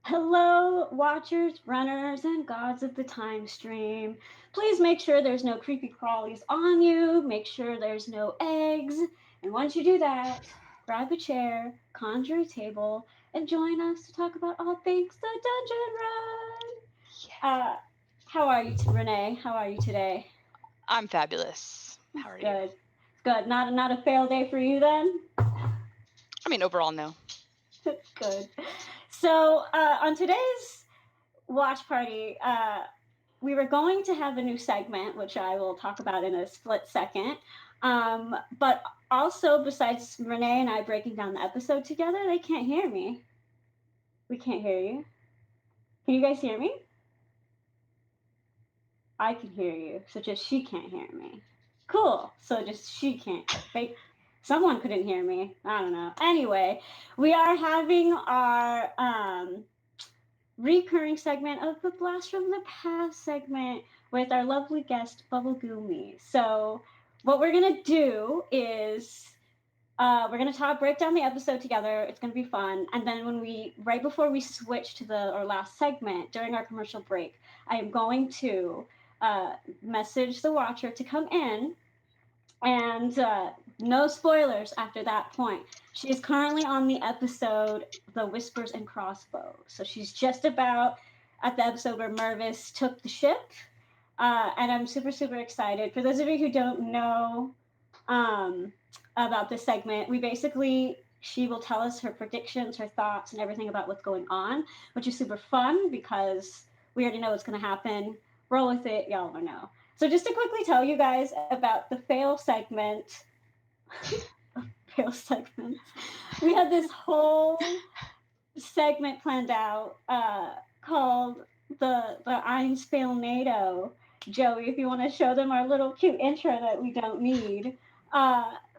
Hello, watchers, runners, and gods of the time stream. Please make sure there's no creepy crawlies on you. Make sure there's no eggs. And once you do that, grab a chair, conjure a table, and join us to talk about all things the Dungeon Run. How are you, Renee? How are you today? I'm fabulous. How are you? Good. Good. Not a fail day for you then? I mean, overall, no. Good. So on today's watch party, we were going to have a new segment, which I will talk about in a split second. But also, besides Renee and I breaking down the episode together, they can't hear me. We can't hear you. Can you guys hear me? I can hear you, so just she can't hear me. Cool. So just she can't. Someone couldn't hear me. I don't know. Anyway, we are having our recurring segment of the Blast from the Past segment with our lovely guest, BubbleGumi. So what we're going to do is we're going to break down the episode together. It's going to be fun. And then right before we switch to our last segment, during our commercial break, I am going to message the watcher to come in. And no spoilers after that point. She is currently on the episode The Whispers and Crossbows. So she's just about at the episode where Mervis took the ship. And I'm super, super excited. For those of you who don't know about this segment, she will tell us her predictions, her thoughts, and everything about what's going on, which is super fun because we already know what's going to happen. Roll with it. Y'all will know. So just to quickly tell you guys about the fail segment, we had this whole segment planned out called the Eins Fail NATO. Joey, if you want to show them our little cute intro that we don't need.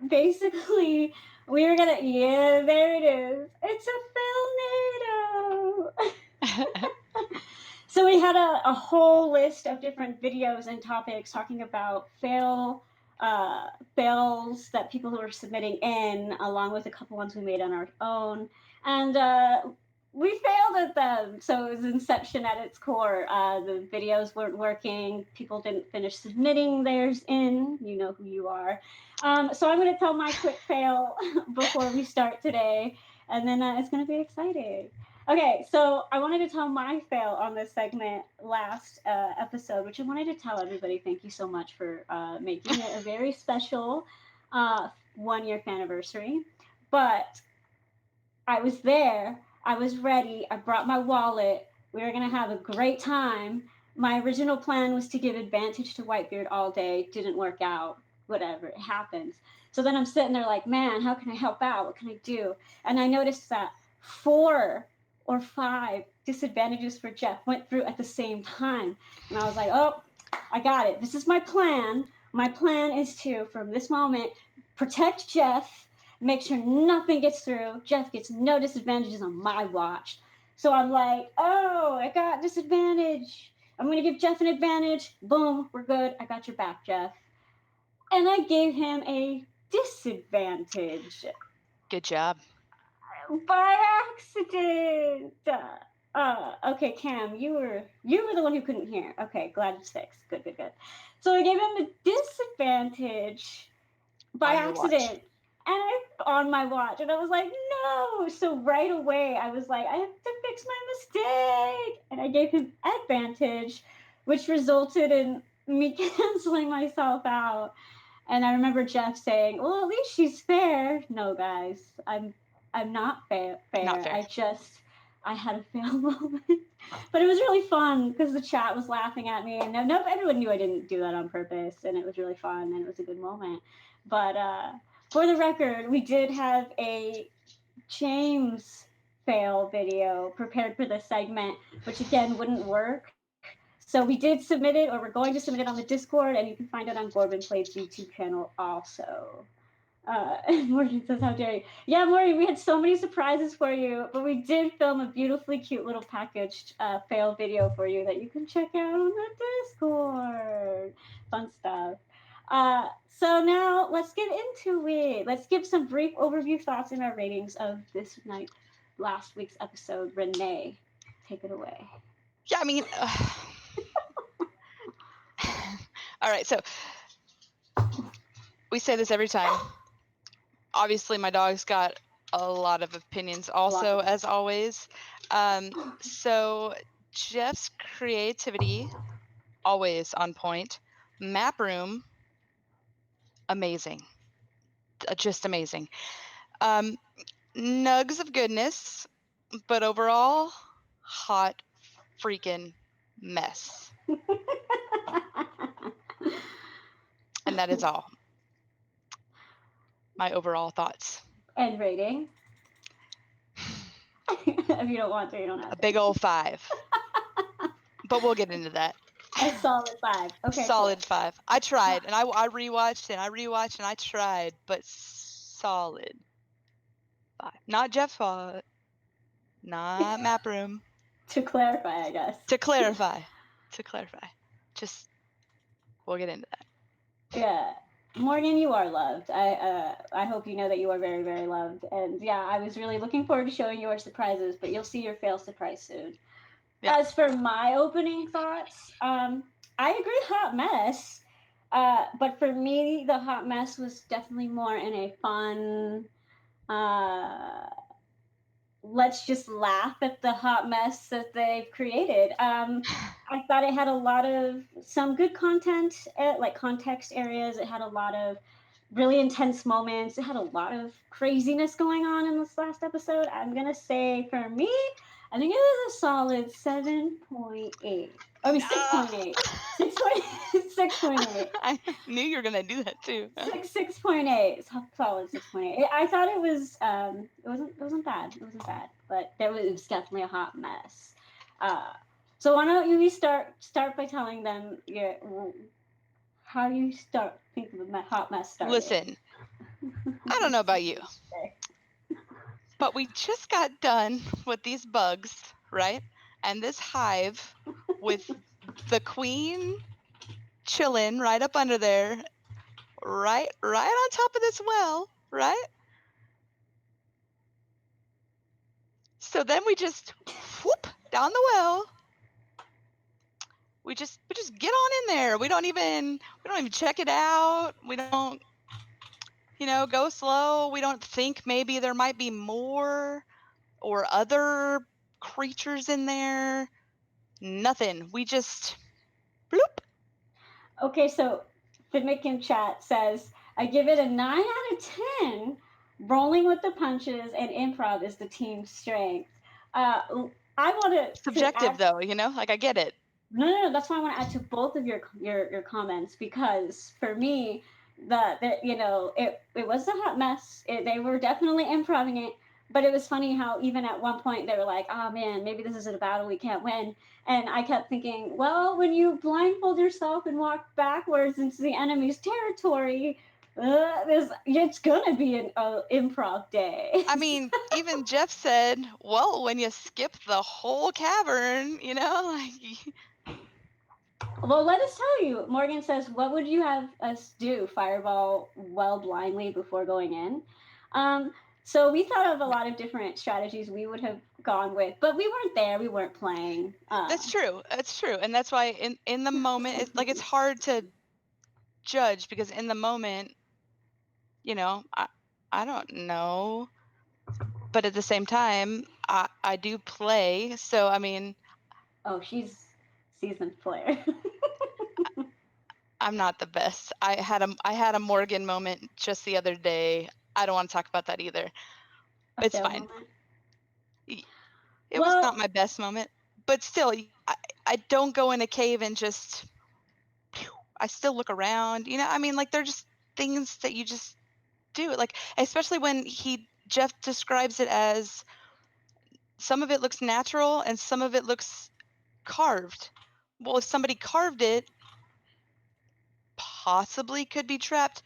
Basically, we were gonna, yeah, there it is. It's a Fail NATO. So we had a whole list of different videos and topics talking about fails that people who were submitting in, along with a couple ones we made on our own. And we failed at them. So it was Inception at its core. The videos weren't working. People didn't finish submitting theirs in. You know who you are. So I'm going to tell my quick fail before we start today. And then it's going to be exciting. Okay, so I wanted to tell my fail on this segment last episode, which I wanted to tell everybody. Thank you so much for making it a very special 1-year anniversary. But I was there. I was ready. I brought my wallet. We were going to have a great time. My original plan was to give advantage to Whitebeard all day. Didn't work out. Whatever. It happens. So then I'm sitting there like, man, how can I help out? What can I do? And I noticed that 4 or 5 disadvantages for Jeff went through at the same time. And I was like, oh, I got it. This is my plan. My plan is to, from this moment, protect Jeff, make sure nothing gets through. Jeff gets no disadvantages on my watch. So I'm like, oh, I got disadvantage. I'm going to give Jeff an advantage. Boom, we're good. I got your back, Jeff. And I gave him a disadvantage. Good job. By accident. Okay, Cam, you were the one who couldn't hear. Okay, glad it's fixed. Good. So I gave him a disadvantage by accident, and on my watch, and I was like, no. So right away, I was like, I have to fix my mistake, and I gave him advantage, which resulted in me canceling myself out. And I remember Jeff saying, well, at least she's fair. No, guys, I'm not fair. Not fair. I had a fail moment. But it was really fun because the chat was laughing at me. And everyone knew I didn't do that on purpose. And it was really fun and it was a good moment. But for the record, we did have a James fail video prepared for this segment, which again wouldn't work. So we did submit it, or we're going to submit it on the Discord, and you can find it on Gorban Plate's YouTube channel also. Morgan says, how dare you? Yeah, Morgan, we had so many surprises for you, but we did film a beautifully cute little packaged fail video for you that you can check out on the Discord. Fun stuff. So now let's get into it. Let's give some brief overview thoughts and our ratings of last week's episode. Renee, take it away. Yeah, I mean, all right, so we say this every time. Obviously, my dog's got a lot of opinions also, as always. So Jeff's creativity, always on point. Map room, amazing. Just amazing. Nugs of goodness, but overall, hot freaking mess. And that is all. My overall thoughts. And rating? If you don't want to, you don't have to. A big old 5. But we'll get into that. A solid 5. Okay. Solid cool. 5. I tried, and I rewatched, and I tried, but solid 5. Not Jeff's fault. Not map room. To clarify, I guess. To clarify. Just, we'll get into that. Yeah. Morgan, you are loved. I hope you know that you are very, very loved. And yeah, I was really looking forward to showing you our surprises, but you'll see your fail surprise soon. Yeah. As for my opening thoughts, I agree, hot mess. But for me, the hot mess was definitely more in a fun, let's just laugh at the hot mess that they've created. I thought it had a lot of some good content, like context areas. It had a lot of really intense moments. It had a lot of craziness going on in this last episode. I'm going to say for me, I think it was a solid 7.8. I mean, 6.8. 6.8. I knew you were going to do that too. 6.8. Solid 6.8. I thought it was, it wasn't bad. It wasn't bad, but it was definitely a hot mess. So why don't you start by telling them how you think the hot mess started? Listen, I don't know about you, but we just got done with these bugs, right? And this hive with the queen chilling right up under there, right on top of this well, right? So then we just whoop down the well. We just get on in there. We don't even check it out. We don't, go slow. We don't think maybe there might be more or other creatures in there. Nothing. We just bloop. Okay, so Fidmic in chat says, I give it a 9 out of 10. Rolling with the punches and improv is the team's strength. I want to subjective though, like I get it. No, that's why I want to add to both of your comments, because for me, it was a hot mess. They were definitely improving it, but it was funny how even at one point they were like, oh man, maybe this isn't a battle we can't win. And I kept thinking, well, when you blindfold yourself and walk backwards into the enemy's territory, it's gonna be an improv day. I mean, even Jeff said, well, when you skip the whole cavern, Well, let us tell you. Morgan says, what would you have us do? Fireball well blindly before going in? So we thought of a lot of different strategies we would have gone with, but we weren't there. We weren't playing. That's true. And that's why in the moment, it's hard to judge, because in the moment, I don't know. But at the same time, I do play. So, I mean. Oh, she's seasoned player. I'm not the best. I had a Morgan moment just the other day. I don't want to talk about that either. It's fine. It was not my best moment, but still, I don't go in a cave and just. I still look around. I mean, they're just things that you just do. Especially when Jeff describes it as some of it looks natural and some of it looks carved. Well, if somebody carved it, possibly could be trapped,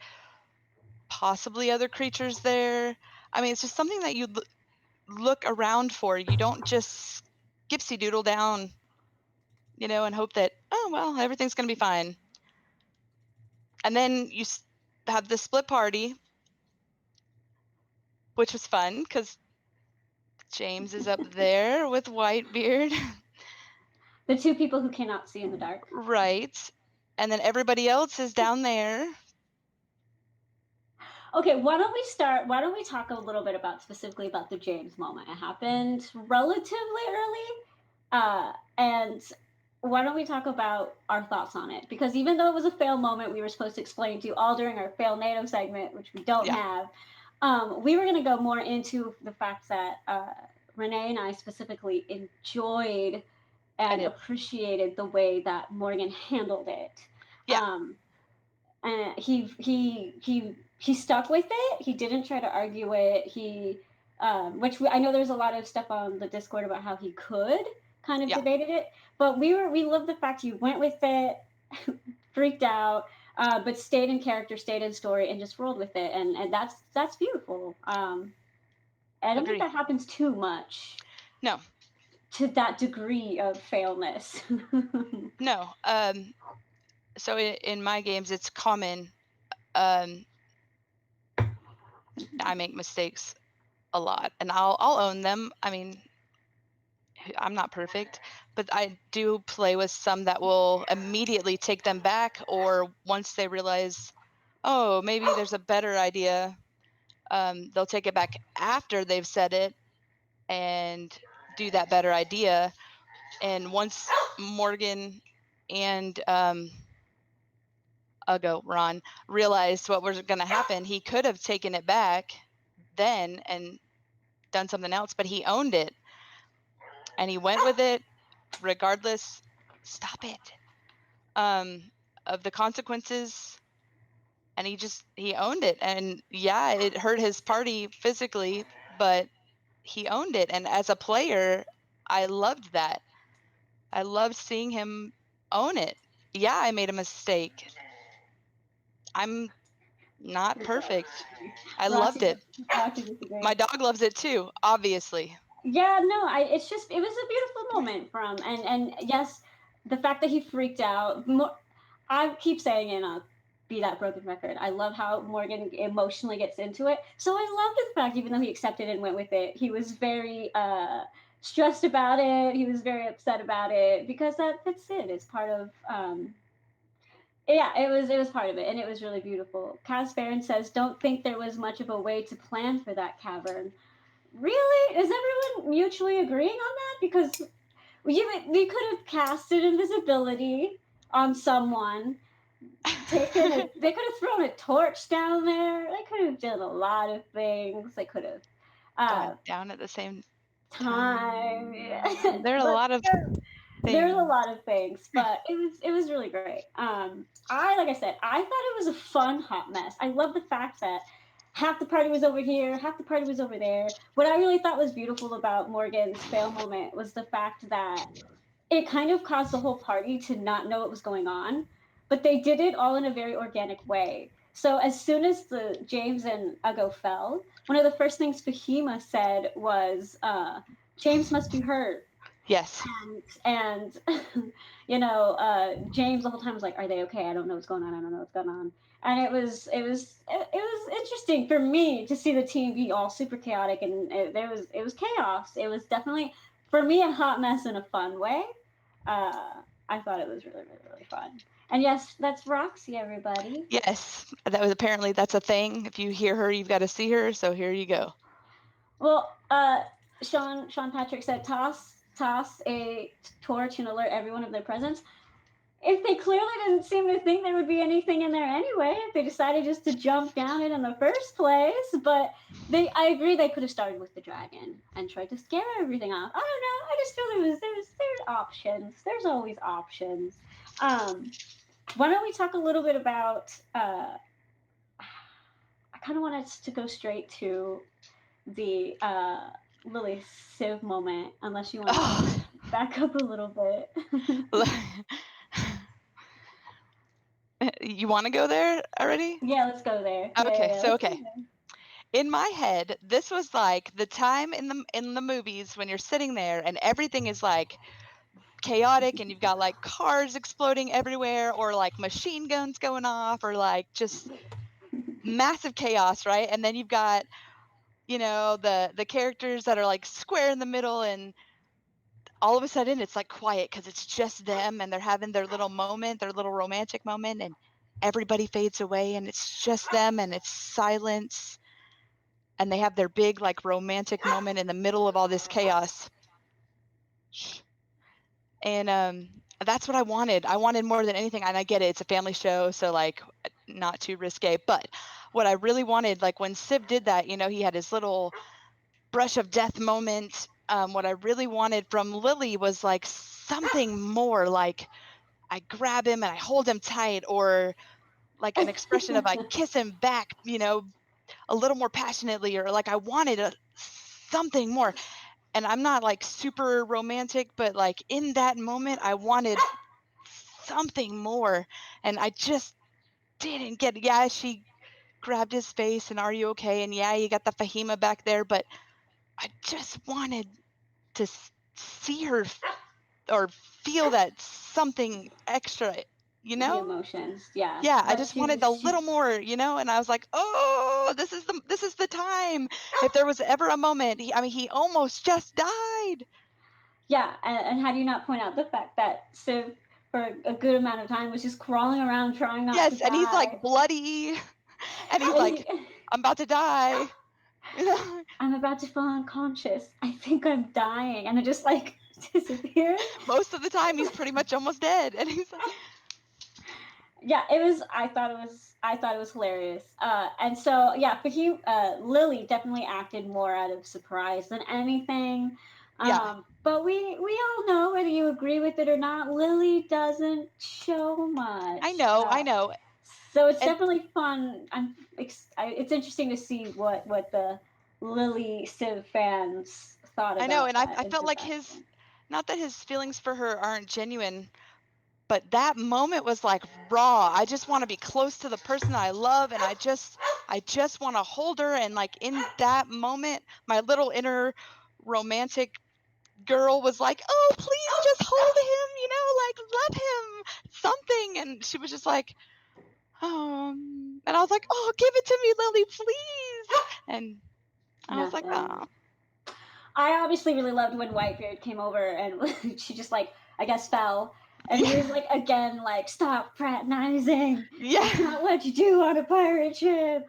possibly other creatures there. I mean, it's just something that you look around for. You don't just skipsy doodle down, and hope that, oh, well, everything's going to be fine. And then you have the split party, which was fun because James is up there with Whitebeard. The two people who cannot see in the dark. Right. And then everybody else is down there. Okay, why don't we talk a little bit specifically about the James moment? It happened relatively early. And why don't we talk about our thoughts on it? Because even though it was a fail moment, we were supposed to explain to you all during our fail NATO segment, which we don't have. We were going to go more into the fact that Renee and I specifically enjoyed and appreciated the way that Morgan handled it. Yeah. And he stuck with it. He didn't try to argue it. I know there's a lot of stuff on the Discord about how he could kind of debated it, but we loved the fact he went with it, freaked out, but stayed in character, stayed in story, and just rolled with it, and that's beautiful. I don't think that happens too much. No. To that degree of failness. No. So in my games, it's common. I make mistakes a lot, and I'll own them. I mean, I'm not perfect, but I do play with some that will immediately take them back, or once they realize, oh, maybe there's a better idea, they'll take it back after they've said it and do that better idea. And once Morgan and Ron realized what was going to happen, he could have taken it back then and done something else, but he owned it and he went with it regardless. Stop it. Of the consequences, and he owned it. And yeah, it hurt his party physically, but he owned it. And as a player, I loved that. I loved seeing him own it. Yeah, I made a mistake. I'm not perfect. I loved it. My dog loves it too, obviously. Yeah, no, it was a beautiful moment and yes, the fact that he freaked out. I keep saying it, and I'll be that broken record. I love how Morgan emotionally gets into it. So I loved the fact, even though he accepted and went with it, he was very stressed about it. He was very upset about it because that's it. It's part of. Yeah, it was part of it, and it was really beautiful. Kaz Barron says, "Don't think there was much of a way to plan for that cavern." Really? Is everyone mutually agreeing on that? Because we could have casted invisibility on someone. They could have thrown a torch down there. They could have done a lot of things. They could have gone down at the same time. There are a lot of things. There's a lot of things, but it was really great. Like I said, I thought it was a fun hot mess. I love the fact that half the party was over here, half the party was over there. What I really thought was beautiful about Morgan's fail moment was the fact that it kind of caused the whole party to not know what was going on, but they did it all in a very organic way. So as soon as the James and Ugo fell, one of the first things Fahima said was, James must be hurt. Yes. And James the whole time was like, are they okay? I don't know what's going on. I don't know what's going on. And it was interesting for me to see the team be all super chaotic, and it was chaos. It was definitely, for me, a hot mess in a fun way. I thought it was really, really, really fun. And yes, that's Roxy, everybody. Yes, that's a thing. If you hear her, you've got to see her. So here you go. Well, Sean Patrick said, toss a torch and alert everyone of their presence. If they clearly didn't seem to think there would be anything in there anyway, if they decided just to jump down it in the first place. But I agree, they could have started with the dragon and tried to scare everything off. I don't know. I just feel there's options. There's always options. Why don't we talk a little bit about? I kind of want us to go straight to the Lily Civ moment, unless you want to Oh. back up a little bit. You want to go there already? Yeah, let's go there. Okay, Yeah, so let's go okay. there. In my head, this was like the time in the movies when you're sitting there and everything is like chaotic and you've got like cars exploding everywhere or like machine guns going off or like just massive chaos, right? And then you've got, the characters that are like square in the middle and all of a sudden it's like quiet because it's just them and they're having their little moment, their little romantic moment, and everybody fades away and it's just them and it's silence and they have their big like romantic moment in the middle of all this chaos. And that's what I wanted. I wanted more than anything, and I get it, it's a family show, so like not too risque. But what I really wanted, like when Sib did that, he had his little brush of death moment. What I really wanted from Lily was like something more, like I grab him and I hold him tight, or like an expression of I kiss him back, a little more passionately, or like I wanted something more. And I'm not like super romantic, but like in that moment, I wanted something more. And I just didn't get it. Yeah, she grabbed his face and are you okay? And yeah, you got the Fahima back there, but I just wanted to see her or feel that something extra, The emotions, yeah. Yeah, I But just wanted a little more, and I was like, "Oh, this is the time." If there was ever a moment, he almost just died. yeah, and how do you not point out the fact that Civ, for a good amount of time, was just crawling around trying not to Yes, and he's like die? bloody, and he's And like, "I'm about to die." I'm about to fall unconscious. I think I'm dying, and then just like disappears. Most of the time, he's pretty much almost dead, and he's like, Yeah, it was. I thought it was hilarious. And so yeah, but Lily definitely acted more out of surprise than anything. "Yeah, But we all know, whether you agree with it or not, Lily doesn't show I much. know, I know," So it's and definitely fun. It's interesting to see what the Lily Civ fans thought I know, about and I that I felt like his, interaction. not that his feelings for her aren't genuine, but that moment was like raw. I just want to be close to the person I love, and I just want to hold her. And like in that moment, my little inner romantic girl was like, "Oh, please just hold him, like love him, something." And she was just like, and I was like, "Oh, give it to me, Lily, please." And I was like, Nothing. "Oh, I obviously really loved when Whitebeard came over and she just like I guess fell. And he was yeah, like again like stop fraternizing. That's yeah, not what you do on a pirate ship.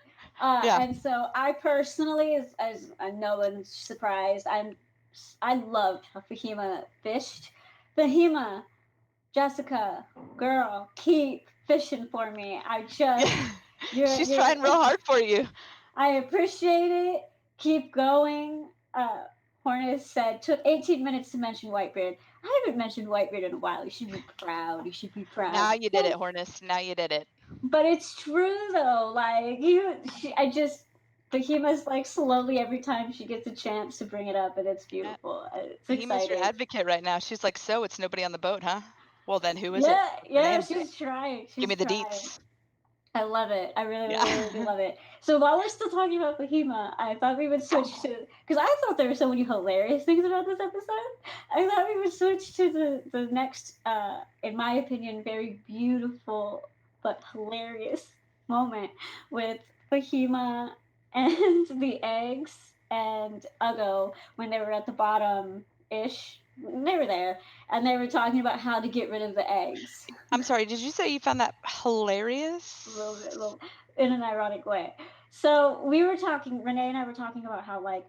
yeah." And so I personally, as no one's surprised, I loved how Fahima fished. Fahima, Jessica, girl, keep fishing for me. Yeah. She's You're trying real hard for you. I appreciate it. Keep going. Hornis said, took 18 minutes to mention Whitebeard. I haven't mentioned Whitebeard in a while. You should be proud. You should be proud. Now you did it, Hornus. Now you did it. But it's true though. Like I just Behemoth's like slowly every time she gets a chance to bring it up, and it's Yeah. beautiful. It's Fahima's your exciting. advocate right now. She's like, "So it's nobody on the boat, huh? Well, then who is it? Yeah, What's her yeah, name? she's trying. Give me She's the trying. deets." I love it. I really, really, really do Yeah. love it. So while we're still talking about Fahima, I thought we would switch to because I thought there were so many hilarious things about this episode. I thought we would switch to the next, in my opinion, very beautiful but hilarious moment with Fahima and the eggs and Ugo when they were at the bottom ish. They were there and they were talking about how to get rid of the eggs. I'm sorry. Did you say you found that hilarious? A little, in an ironic way. So we were talking, Renee and I were talking about how, like,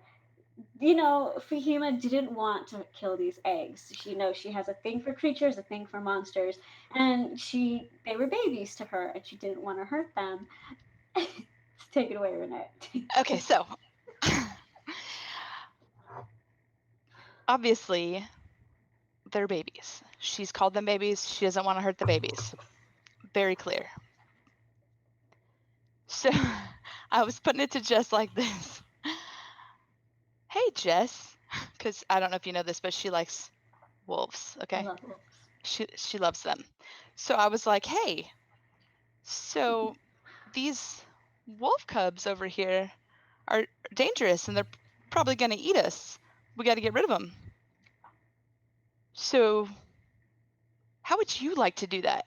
Fahima didn't want to kill these eggs. She has a thing for creatures, a thing for monsters, and they were babies to her, and she didn't want to hurt them. Take it away, Renee. Okay, so obviously they're babies. She's called them babies. She doesn't want to hurt the babies. Very clear. So I was putting it to Jess like this. Hey, Jess, because I don't know if you know this, but she likes wolves. I Okay, love wolves. she loves them. So I was like, hey, so these wolf cubs over here are dangerous and they're probably going to eat us. We got to get rid of them. So how would you like to do that?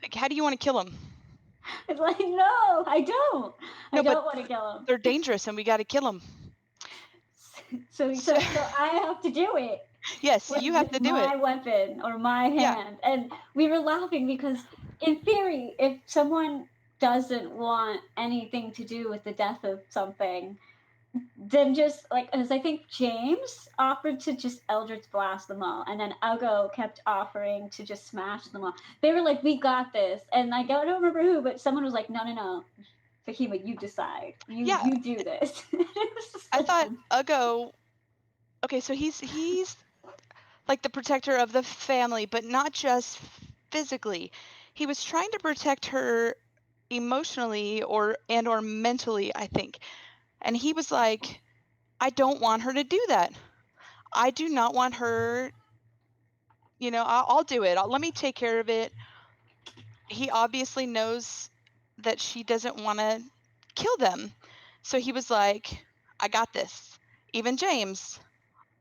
Like, how do you want to kill them? It's like, no, I don't. I No, but don't want to kill them. they're dangerous and we got to kill them. So I have to do it. Yes, with, you have with to do my it. weapon or my Yeah. hand. And we were laughing because, in theory, if someone doesn't want anything to do with the death of something, then just like, as I think James offered to just Eldritch blast them all, and then Ugo kept offering to just smash them all. They were like, "We got this," and I don't remember who, but someone was like, "No, Fahima, you decide. Yeah. You do this." I thought Ugo. Okay, so he's like the protector of the family, but not just physically. He was trying to protect her emotionally or mentally, I think. And he was like, I don't want her to do that. I do not want her, I'll do it. Let me take care of it. He obviously knows that she doesn't want to kill them. So he was like, I got this. Even James,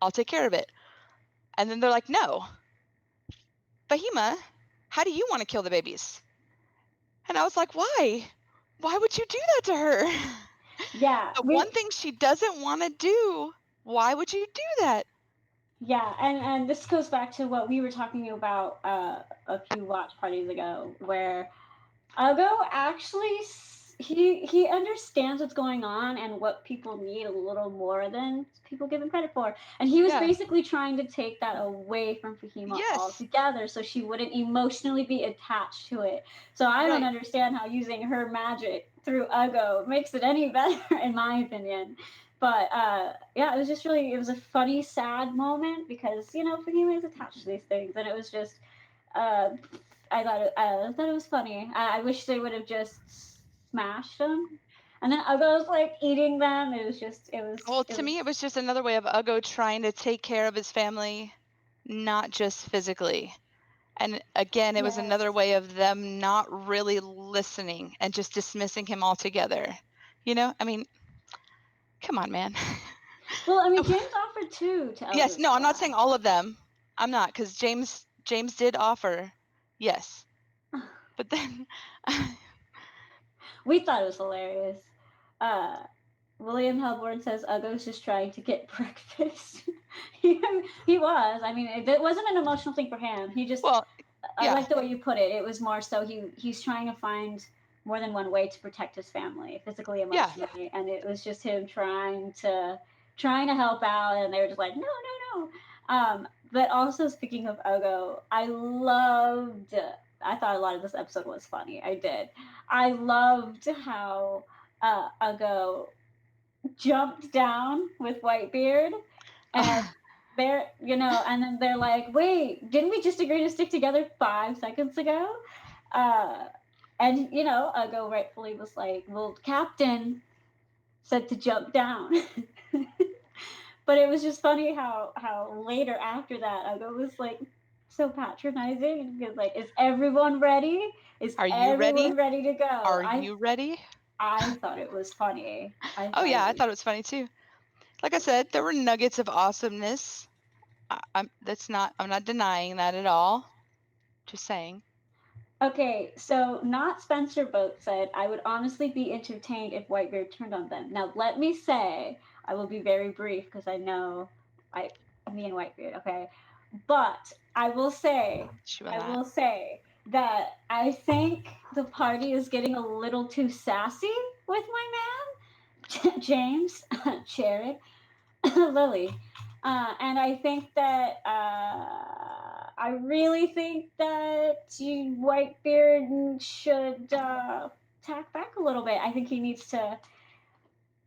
I'll take care of it. And then they're like, no, Fahima, how do you want to kill the babies? And I was like, why? Why would you do that to her? Yeah. The one thing she doesn't want to do, why would you do that? Yeah, and this goes back to what we were talking about a few watch parties ago, where Ugo actually he understands what's going on and what people need a little more than people give him credit for, and he was Yeah. basically trying to take that away from Fahima Yes. altogether, so she wouldn't emotionally be attached to it. So I don't understand how using her magic through Ugo makes it any better, in my opinion. But yeah, it was a funny, sad moment because Fahima is attached to these things, and it was just. I thought it was funny. I wish they would have just smashed them, and then Ugo was like eating them. It was. Well, to me, it was just another way of Ugo trying to take care of his family, not just physically. And again, it was another way of them not really listening and just dismissing him altogether. I mean, come on, man. Well, I mean, James offered too to Yes, no, I'm not saying all of them. I'm not, because James did offer, yes. But then we thought it was hilarious. William Helborn says Ugo's just trying to get breakfast. he was. I mean, it wasn't an emotional thing for him. He just. Well, I like the way you put it. It was more so he's trying to find more than one way to protect his family, physically, emotionally, and it was just him trying to help out, and they were just like, no. But also speaking of Ugo, I thought a lot of this episode was funny. I did. I loved how Ugo jumped down with Whitebeard, and and then they're like, wait, didn't we just agree to stick together 5 seconds ago? And Ugo rightfully was like, well, Captain said to jump down. But it was just funny how later after that Ugo was like so patronizing and he was like, is everyone ready? Is everyone ready to go? Are you ready? I thought it was funny. I thought it was funny too. Like I said, there were nuggets of awesomeness. I'm not denying that at all. Just saying. Okay, so not Spencer Boat said, I would honestly be entertained if Whitebeard turned on them. Now, let me say, I will be very brief because I know me and Whitebeard, okay? But I will say that I think the party is getting a little too sassy with my man, James, Jared, Lily. And I think that I really think that Whitebeard should tack back a little bit. I think he needs to.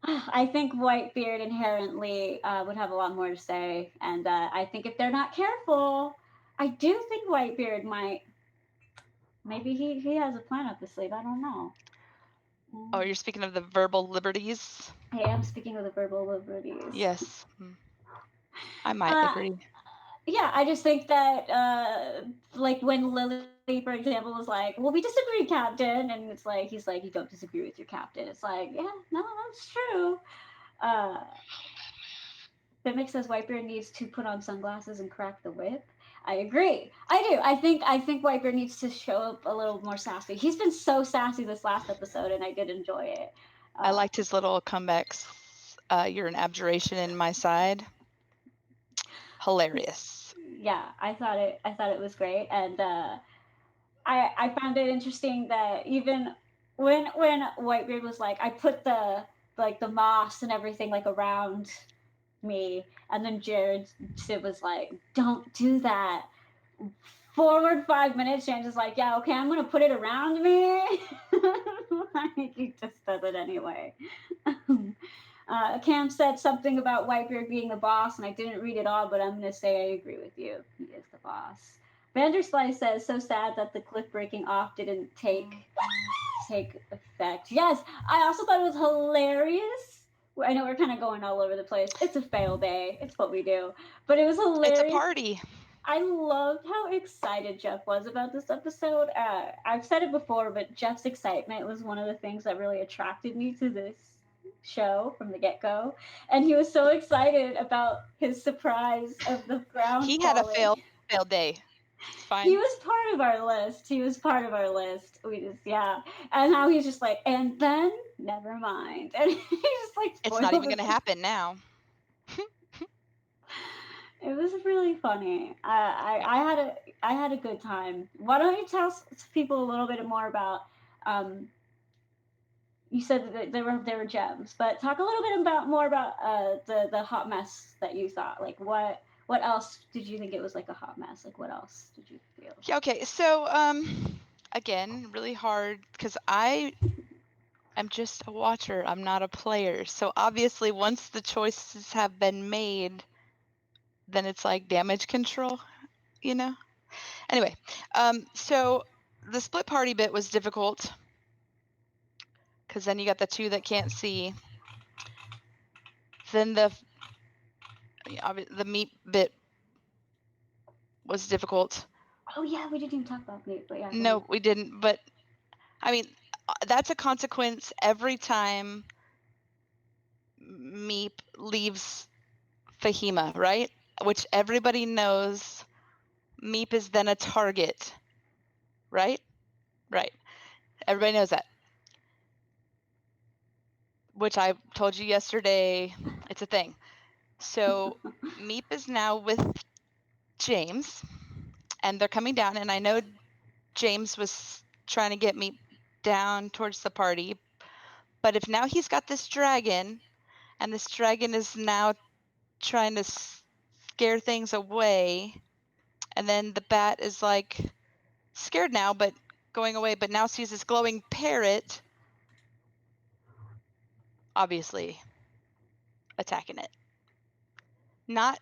I think Whitebeard inherently would have a lot more to say, and I think if they're not careful, I do think Whitebeard might. Maybe he has a plan up his sleeve. I don't know. Oh, you're speaking of the verbal liberties? I am speaking of the verbal liberties. Yes. I might Uh, agree. yeah, I just think that, like when Lily, for example, was like, "Well, we disagree, Captain," and it's like he's like, "You don't disagree with your captain." It's like, yeah, no, that's true. Uh, Mimic says Whitebeard needs to put on sunglasses and crack the whip. I agree. I do. I think Whitebeard needs to show up a little more sassy. He's been so sassy this last episode, and I did enjoy it. I liked his little comebacks. You're an abjuration in my side. Hilarious. Yeah, I thought it was great, and I found it interesting that even when Whitebeard was like, I put the moss and everything like around me, and then Jared Sid was like, don't do that. Forward 5 minutes, James is like, yeah, okay, I'm gonna put it around me. Like, he just does it anyway. Cam said something about Whitebeard being the boss, and I didn't read it all, but I'm gonna say I agree with you. He is the boss. Vanderslice says, so sad that the cliff breaking off didn't take effect. Yes, I also thought it was hilarious. I know we're kind of going all over the place. It's a fail day. It's what we do. But it was It's a hilarious. party. I loved how excited Jeff was about this episode. I've said it before, but Jeff's excitement was one of the things that really attracted me to this show from the get-go. And he was so excited about his surprise of the ground He had a falling. failed day. It's fine. He was part of our list. We just, yeah. And how he's just like, and then never mind. And he's just like, It's not even going to happen now. It was really funny. I had a good time. Why don't you tell people a little bit more about? You said that there were gems, but talk a little bit more about the hot mess that you thought. Like what else did you think it was like a hot mess? Like what else did you feel? Yeah, okay. So again, really hard because I'm just a watcher. I'm not a player. So obviously once the choices have been made, then it's like damage control, you know? Anyway, so the split party bit was difficult because then you got the two that can't see. Then the meat bit was difficult. Oh yeah, we didn't even talk about meat, but yeah. No, we didn't. But I mean, that's a consequence every time Meep leaves Fahima, right? Which everybody knows Meep is then a target, right? Right. Everybody knows that. Which I told you yesterday, it's a thing. So Meep is now with James, and they're coming down, and I know James was trying to get Meep down towards the party, but if now he's got this dragon, and this dragon is now trying to scare things away, and then the bat is like scared now, but going away, but now sees this glowing parrot, obviously attacking it. Not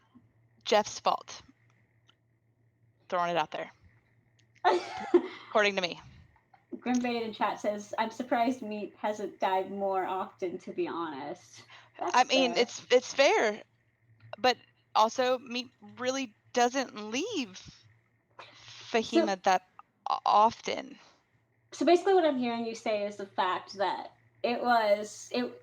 Jeff's fault. Throwing it out there. According to me. Grimbaited in chat says, I'm surprised Meat hasn't died more often, to be honest. I mean, fair. It's fair, but also Meat really doesn't leave Fahima that often. So basically what I'm hearing you say is the fact that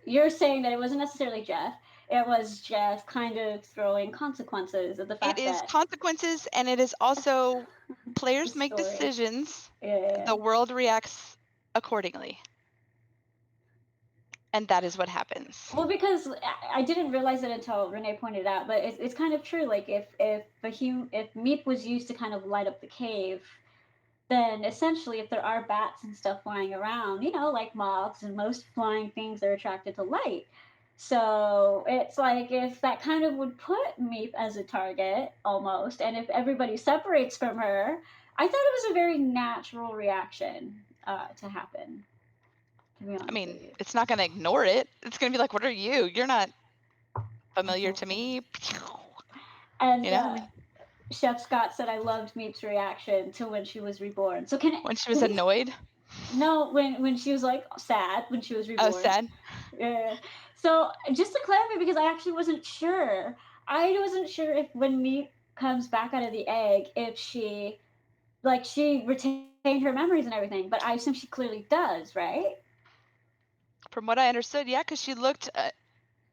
you're saying that it wasn't necessarily Jeff. It was Jeff kind of throwing consequences of the fact that... It is consequences, and it is also players make decisions. Yeah. The world reacts accordingly. And that is what happens. Well, because I didn't realize it until Renee pointed out, but it's kind of true. Like if Meep was used to kind of light up the cave, then essentially if there are bats and stuff flying around, like moths and most flying things are attracted to light. So it's like if that kind of would put Meep as a target almost, and if everybody separates from her, I thought it was a very natural reaction to happen. I mean, it's not going to ignore it. It's going to be like, what are you? You're not familiar to me. And Chef Scott said, I loved Meep's reaction to when she was reborn. So when she was annoyed? No, when she was like sad when she was reborn. Oh, sad? Yeah. So just to clarify, because I actually wasn't sure, I wasn't sure if when meat comes back out of the egg, if she retained her memories and everything, but I assume she clearly does, right? From what I understood, yeah, because she looked,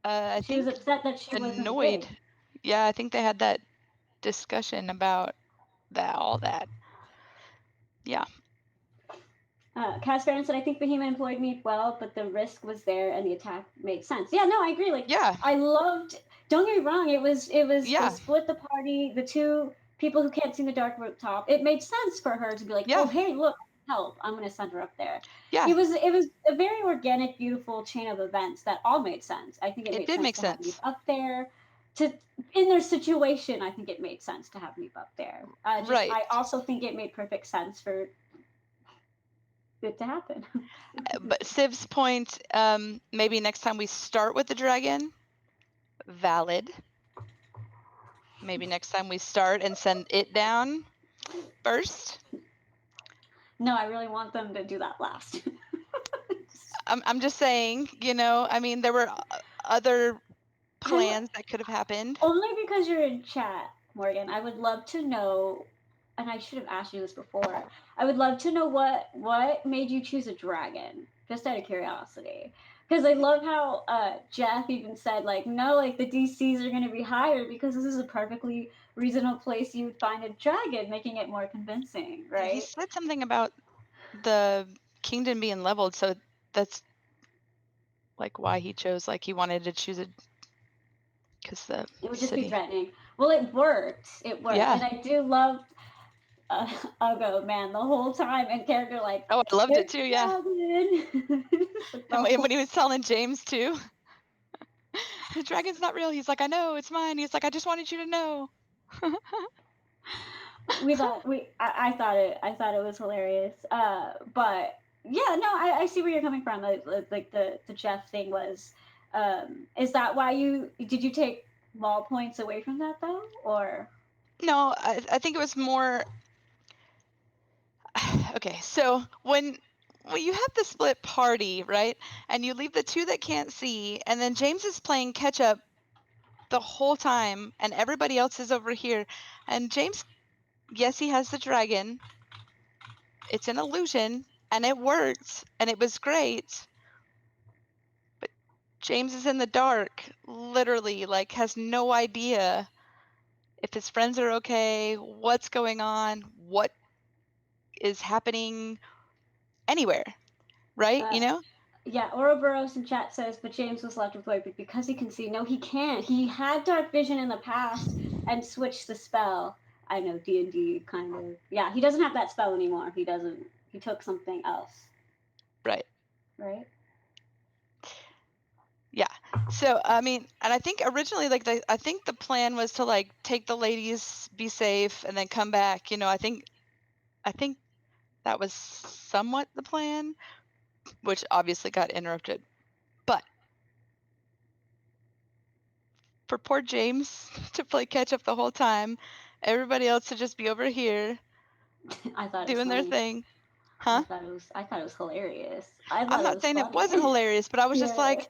I She was think, upset that she wasn't annoyed. big. Yeah, I think they had that discussion about all that. Yeah. Cass Farron said, "I think Behemoth employed me well, but the risk was there and the attack made sense." Yeah, no, I agree. Like, Yeah. I loved. Don't get me wrong. They Yeah. split the party. The two people who can't see the dark rooftop. It made sense for her to be like, Yeah. "Oh, hey, look, help! I'm going to send her up there." Yeah. It was a very organic, beautiful chain of events that all made sense. I think it It made did sense make to have me sense. up there. To in their situation, I think it made sense to have me up there. Right. I also think it made perfect sense for it to happen. But Civ's point, maybe next time we start with the dragon, valid. Maybe next time we start and send it down first. No, I really want them to do that last. I'm just saying, I mean, there were other I'm plans that could have happened. only because you're in chat, Morgan. I would love to know, and I should have asked you this before. I would love to know what made you choose a dragon, just out of curiosity. Because I love how Jeff even said like, no, like the DCs are going to be higher because this is a perfectly reasonable place you would find a dragon, making it more convincing, He right? said something about the kingdom being leveled, so that's like why he chose, like he wanted to choose it because the It would just be city. threatening. Well, it worked. It worked, Yeah. and I do love Ugo, man, the whole time, and character like, Oh, I loved it there's too. a Yeah. dragon. Like, And the when whole- he was telling James too, the dragon's not real. He's like, I know, it's mine. He's like, I just wanted you to know. I thought it was hilarious. But yeah, no, I see where you're coming from. Like the Jeff thing was. Is that why did you take mall points away from that though, or? No, I think it was more. Okay, so when you have the split party, right, and you leave the two that can't see, and then James is playing catch up the whole time, and everybody else is over here, and James, yes, he has the dragon. It's an illusion, and it worked, and it was great. But James is in the dark, literally, like has no idea if his friends are okay, what's going on, what is happening anywhere, right? Uh, Yeah, Ouroboros in chat says, but James was left with Lloyd because he can see. No, he can't. He had dark vision in the past and switched the spell. I know D&D kind of. Yeah, he doesn't have that spell anymore. He doesn't. He took something else. Right. Right? Yeah. So I mean, and I think originally, like I think the plan was to like take the ladies, be safe, and then come back. I think that was somewhat the plan, which obviously got interrupted. But for poor James to play catch up the whole time, everybody else to just be over here I thought it was doing their funny. thing. Huh? I thought it was hilarious. I I'm thought it not was saying it funny. wasn't hilarious, but I was just Yeah. like,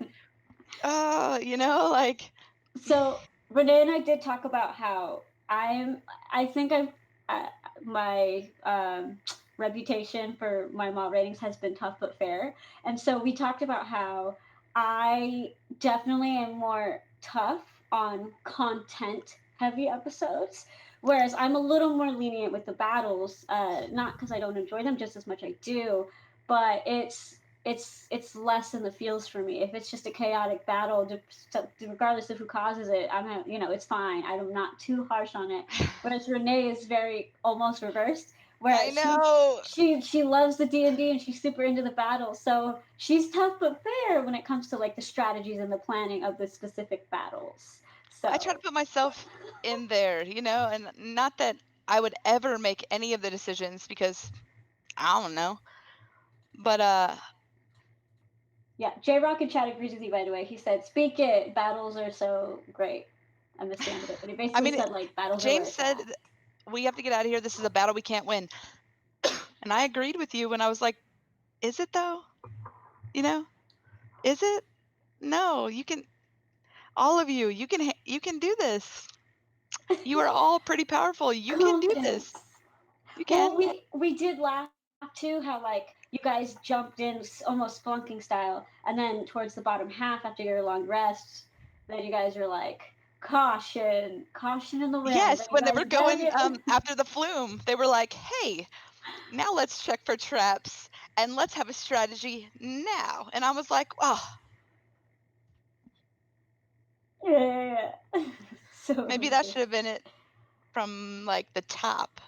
like. So Renee and I did talk about how I think uh, my reputation for my mall ratings has been tough but fair, and so we talked about how I definitely am more tough on content heavy episodes, whereas I'm a little more lenient with the battles, not because I don't enjoy them just as much I do, but it's less in the feels for me. If it's just a chaotic battle, regardless of who causes it, it's fine. I'm not too harsh on it. Whereas Renee is very almost reversed. I Whereas know. she loves the D&D and she's super into the battle. So she's tough but fair when it comes to like the strategies and the planning of the specific battles. So I try to put myself in there, and not that I would ever make any of the decisions because I don't know. But yeah, J Rock in chat agrees with you. By the way, he said, "Speak it. Battles are so great." I missed the end of it, but he I basically mean, said like battles are where James it's said at. we have to get out of here. This is a battle we can't win. And I agreed with you when I was like, is it though? Is it? No, you can. All of you, you can do this. You are all pretty powerful. You can do this. Confidence. You Well, can. we did laugh too how like you guys jumped in almost spelunking style, and then towards the bottom half after your long rests, then you guys were like caution, caution in the wind. Yes, But you when they guys were dug going it. after the flume, they were like, "Hey, now let's check for traps and let's have a strategy now." And I was like, "Oh, Yeah. So maybe that amazing. should have been it from like the top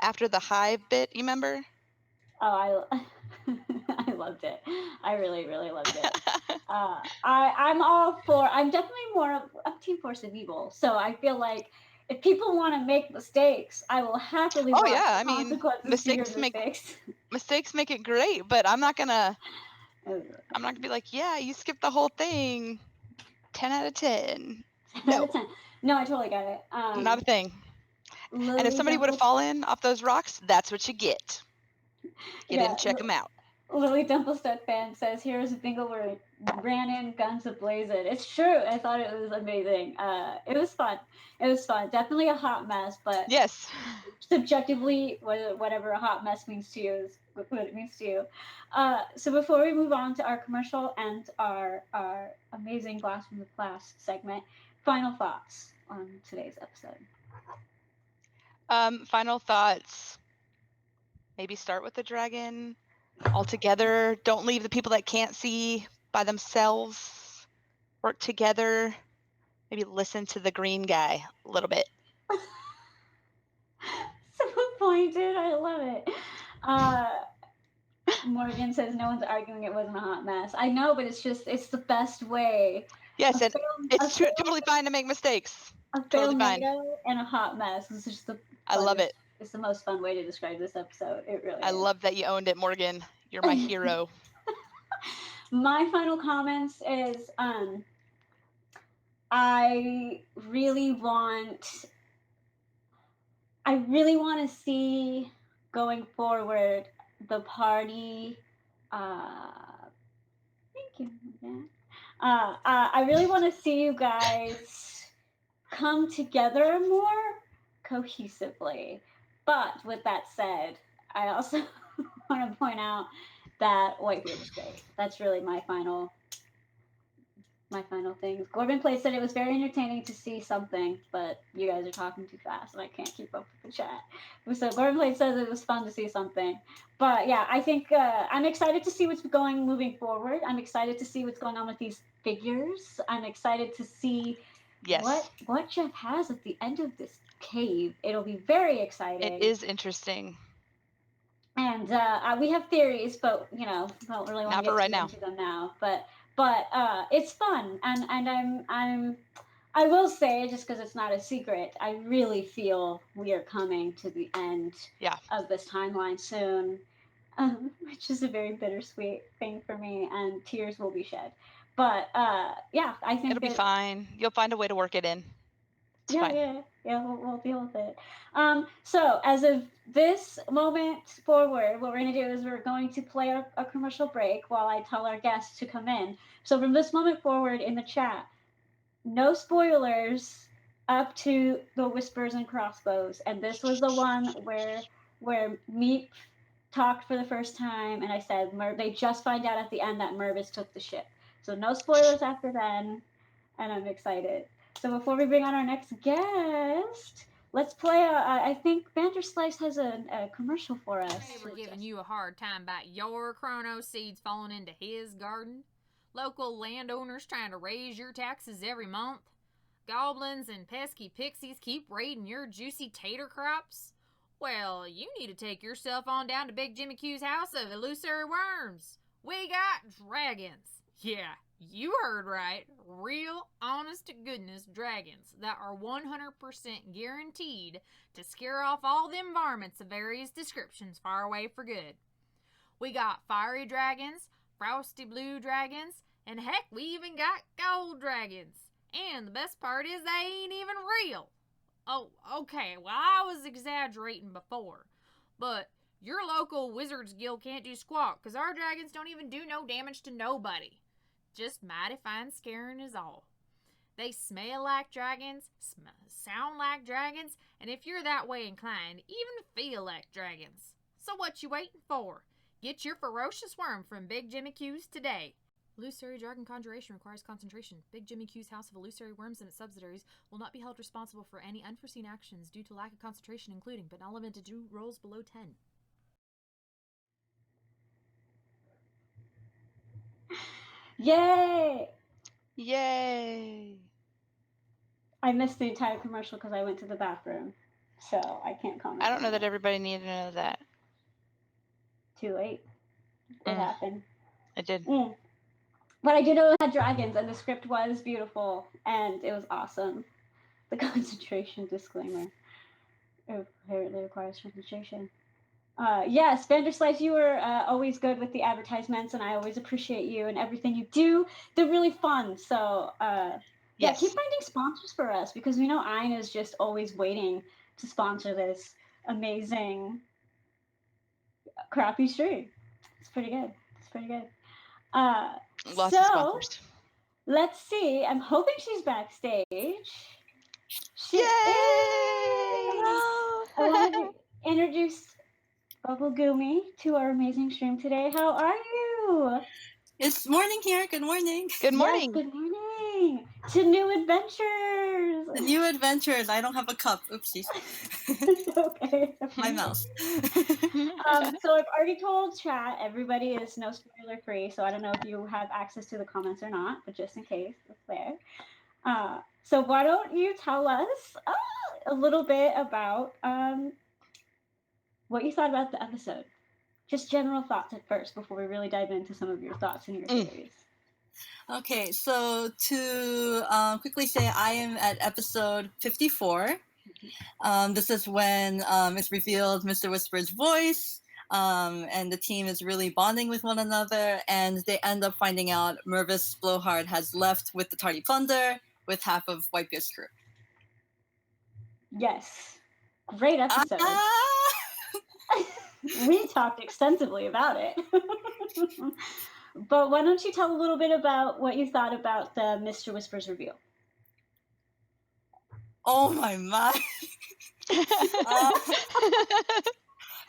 after the hive bit. You remember?" Oh, I I loved it. I really really loved it. I'm all for. I'm definitely more of Team Force of Evil. So I feel like if people want to make mistakes, I will happily Oh watch yeah, the I mean, consequences to your mistakes. mistakes make it great, but Uh, I'm not gonna be like, "Yeah, you skipped the whole thing." 10 out of 10. 10 out of No, 10. No, I totally get it. not a thing. And if Lily somebody would have Dimple, fallen off those rocks, that's what you get. You yeah, didn't check them out. Lily Dimplestead fan says, "Here's a bingo where it ran in guns ablazing." It's true. I thought it was amazing. It was fun. It was fun. Definitely a hot mess, but Yes. subjectively, whatever a hot mess means to you is what it means to you. So before we move on to our commercial and our amazing blast from the past segment, final thoughts on today's episode. Final thoughts. Maybe start with the dragon all together. Don't leave the people that can't see by themselves. Work together. Maybe listen to the green guy a little bit. So pointed. I love it. Morgan says no one's arguing it wasn't a hot mess. I know, but it's the best way. Yes, A and failed, a it's failed, totally fine to make mistakes. a Totally failed fine. NATO and a hot mess. It's just the I love funnest. it. It's the most fun way to describe this episode. It really I is. love that you owned it, Morgan. You're my hero. My final comments is I really want to see going forward the party. Thank you. Morgan. I really want to see you guys come together more cohesively. But with that said, I also want to point out that Whitebeard was great. That's really my final things. Corbin Play said it was very entertaining to see something, but you guys are talking too fast and I can't keep up with the chat. So Corbin Play says it was fun to see something. But yeah, I think I'm excited to see what's going moving forward. I'm excited to see what's going on with these figures. I'm excited to see Yes. what Jeff has at the end of this cave. It'll be very exciting. It is interesting. And we have theories, but you know, don't really want Not to for get right too now. into them now. But it's fun, and I will say, just because it's not a secret, I really feel we are coming to the end Yeah. of this timeline soon, which is a very bittersweet thing for me, and tears will be shed. But yeah, I think It'll be that fine. You'll find a way to work it in. It's yeah, fine. yeah, we'll deal with it. So as of this moment forward, what we're going to do is we're going to play a commercial break while I tell our guests to come in. So from this moment forward in the chat, no spoilers up to the Whispers and Crossbows. And this was the one where Meep talked for the first time, and I said they just find out at the end that Mervis took the ship. So no spoilers after then, and I'm excited. So before we bring on our next guest, let's play. I think Vanderslice has a commercial for us. Neighbor giving you a hard time about your chrono seeds falling into his garden? Local landowners trying to raise your taxes every month? Goblins and pesky pixies keep raiding your juicy tater crops? Well, you need to take yourself on down to Big Jimmy Q's house of illusory worms. We got dragons. Yeah, you heard right. Real, honest to goodness dragons that are 100% guaranteed to scare off all them varmints of various descriptions far away for good. We got fiery dragons, frosty blue dragons, and heck, we even got gold dragons. And the best part is they ain't even real. Oh, okay, well, I was exaggerating before, but your local Wizards Guild can't do squawk, because our dragons don't even do no damage to nobody. Just mighty fine scaring is all. They smell like dragons, sound like dragons, and if you're that way inclined, even feel like dragons. So what you waiting for? Get your ferocious worm from Big Jimmy Q's today. Illusory dragon conjuration requires concentration. Big Jimmy Q's House of Illusory Worms and its subsidiaries will not be held responsible for any unforeseen actions due to lack of concentration, including, but not limited to, rolls below 10. Yay! Yay! I missed the entire commercial because I went to the bathroom, so I can't comment. I don't know on that everybody needed to know that. Too late. It happened. It did. But I did know it had dragons, and the script was beautiful, and it was awesome. The concentration disclaimer. It apparently requires concentration. Yes, Vanderslice, you were always good with the advertisements, and I always appreciate you and everything you do. They're really fun. So, yeah, keep finding sponsors for us, because we know Ayn is just always waiting to sponsor this amazing crappy stream. It's pretty good. Lots of sponsors. Let's see. I'm hoping she's backstage. She Yay! is. I want to introduce BubbleGumi to our amazing stream today. How are you? It's morning here. Good morning. Good morning. Yes, good morning. To new adventures. The new adventures. I don't have a cup. Oopsies. It's okay. My mouse. So I've already told chat everybody is no spoiler free, so I don't know if you have access to the comments or not, but just in case, it's there. So why don't you tell us a little bit about what you thought about the episode? Just general thoughts at first before we really dive into some of your thoughts and your theories. Okay, so to quickly say, I am at episode 54. This is when it's revealed Mr. Whisper's voice, and the team is really bonding with one another, and they end up finding out Mervis Blowhard has left with the Tardy Plunder with half of Whitebeard's crew. Yes. Great episode. We talked extensively about it. But why don't you tell a little bit about what you thought about the Mr. Whisper's reveal? Oh my.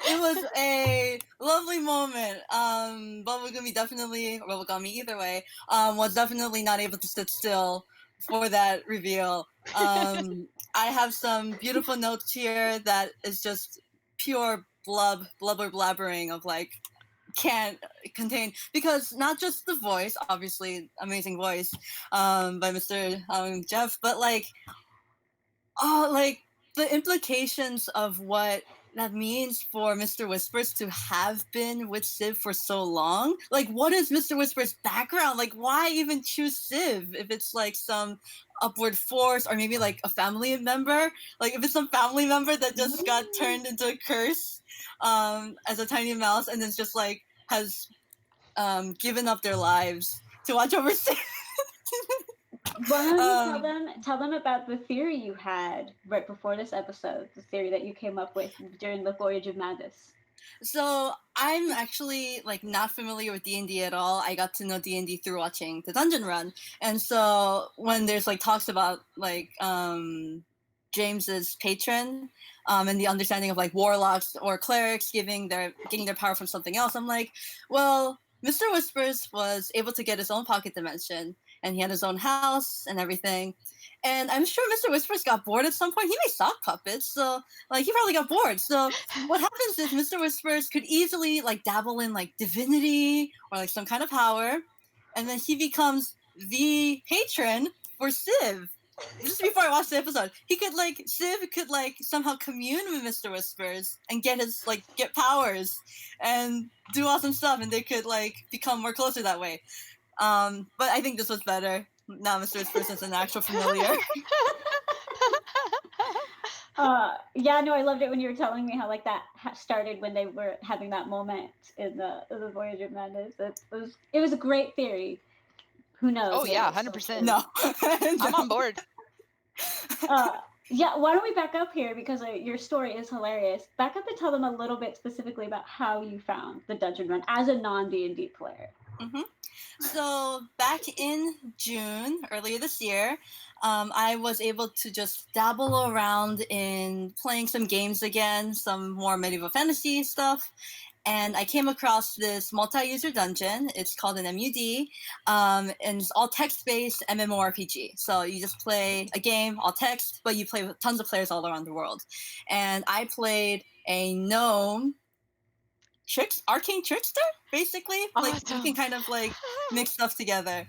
It was a lovely moment. BubbleGumi definitely, or BubbleGumi either way, was definitely not able to sit still for that reveal. I have some beautiful notes here that is just pure blubber blabbering of like, can't contain, because not just the voice, obviously amazing voice by Mr. Jeff, but like the implications of what that means for Mr. Whispers to have been with Civ for so long. Like, what is Mr. Whisper's background? Like, why even choose Civ if it's like some upward force, or maybe like a family member? Like, if it's some family member that just got turned into a curse as a tiny mouse, and then just like has given up their lives to watch over Civ. Why don't you tell them about the theory you had right before this episode, the theory that you came up with during the Voyage of Madness. So I'm actually like not familiar with D&D at all. I got to know D&D through watching the Dungeon Run, and so when there's like talks about like James's patron and the understanding of like warlocks or clerics getting their power from something else, I'm like, well, Mr. Whispers was able to get his own pocket dimension, and he had his own house and everything. And I'm sure Mr. Whispers got bored at some point. He made sock puppets, so like he probably got bored. So what happens is Mr. Whispers could easily like dabble in like divinity or like some kind of power, and then he becomes the patron for Civ. Just before I watched the episode, Civ could like somehow commune with Mr. Whispers and get powers and do awesome stuff, and they could like become more closer that way. But I think this was better. Now Mr. Whispers is an actual familiar. Yeah, no, I loved it when you were telling me how like that started when they were having that moment in the Voyage of Madness. It was a great theory. Who knows? Oh yeah, 100%. No. I'm on board. Yeah, why don't we back up here because your story is hilarious. Back up and tell them a little bit specifically about how you found the dungeon run as a non D&D player. Mm-hmm. So back in June, earlier this year, I was able to just dabble around in playing some games again, some more medieval fantasy stuff. And I came across this multi-user dungeon. It's called an MUD, and it's all text-based MMORPG. So you just play a game, all text, but you play with tons of players all around the world. And I played a gnome arcane trickster, basically. Like you Awesome. can kind of like mix stuff together.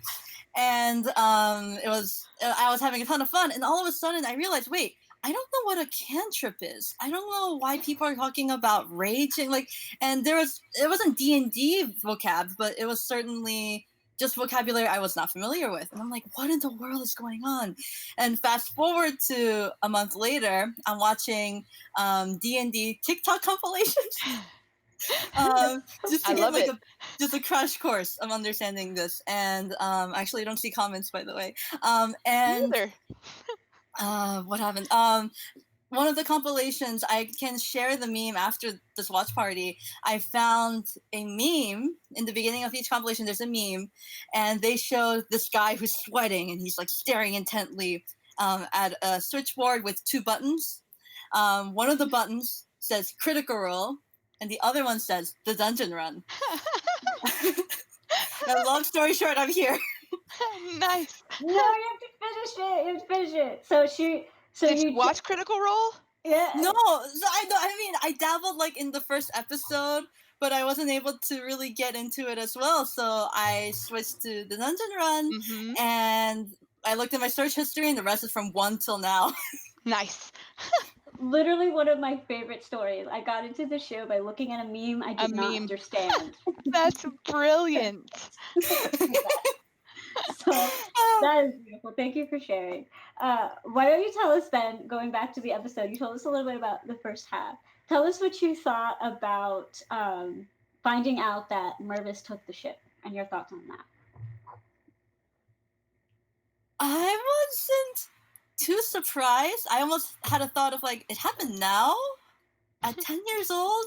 And I was having a ton of fun, and all of a sudden I realized, wait, I don't know what a cantrip is. I don't know why people are talking about rage and like, and it wasn't D&D vocab, but it was certainly just vocabulary I was not familiar with. And I'm like, what in the world is going on? And fast forward to a month later, I'm watching D&D TikTok compilations. Just to I get love like it. just a crash course of understanding this. And actually I don't see comments, by the way. And Neither. what happened? One of the compilations, I can share the meme after this watch party. I found a meme in the beginning of each compilation. There's a meme, and they show this guy who's sweating and he's like staring intently at a switchboard with two buttons. One of the buttons says critical role, and the other one says the dungeon run. And long story short, I'm here. Nice. No, you have to finish it. You have to finish it. So Did you you watch Critical Role? Yeah. No, so I mean, I dabbled like in the first episode, but I wasn't able to really get into it as well. So I switched to the dungeon run, Mm-hmm. and I looked at my search history, and the rest is from 1 till now. Nice. Literally one of my favorite stories. I got into the show by looking at a meme I did not meme. understand. That's brilliant. So that is beautiful. Thank you for sharing. Why don't you tell us then, going back to the episode, you told us a little bit about the first half. Tell us what you thought about finding out that Mervis took the ship and your thoughts on that. I wasn't too surprised. I almost had a thought of like, it happened now at 10 years old.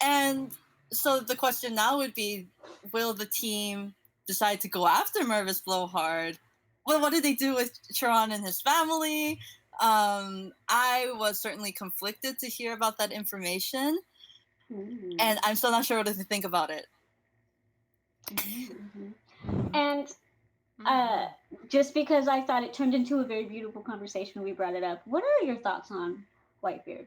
And so the question now would be, will the team decide to go after Mervis Blowhard? Well, what did they do with Chiron and his family? I was certainly conflicted to hear about that information, and I'm still not sure what to think about it. And just because I thought it turned into a very beautiful conversation when we brought it up, what are your thoughts on Whitebeard?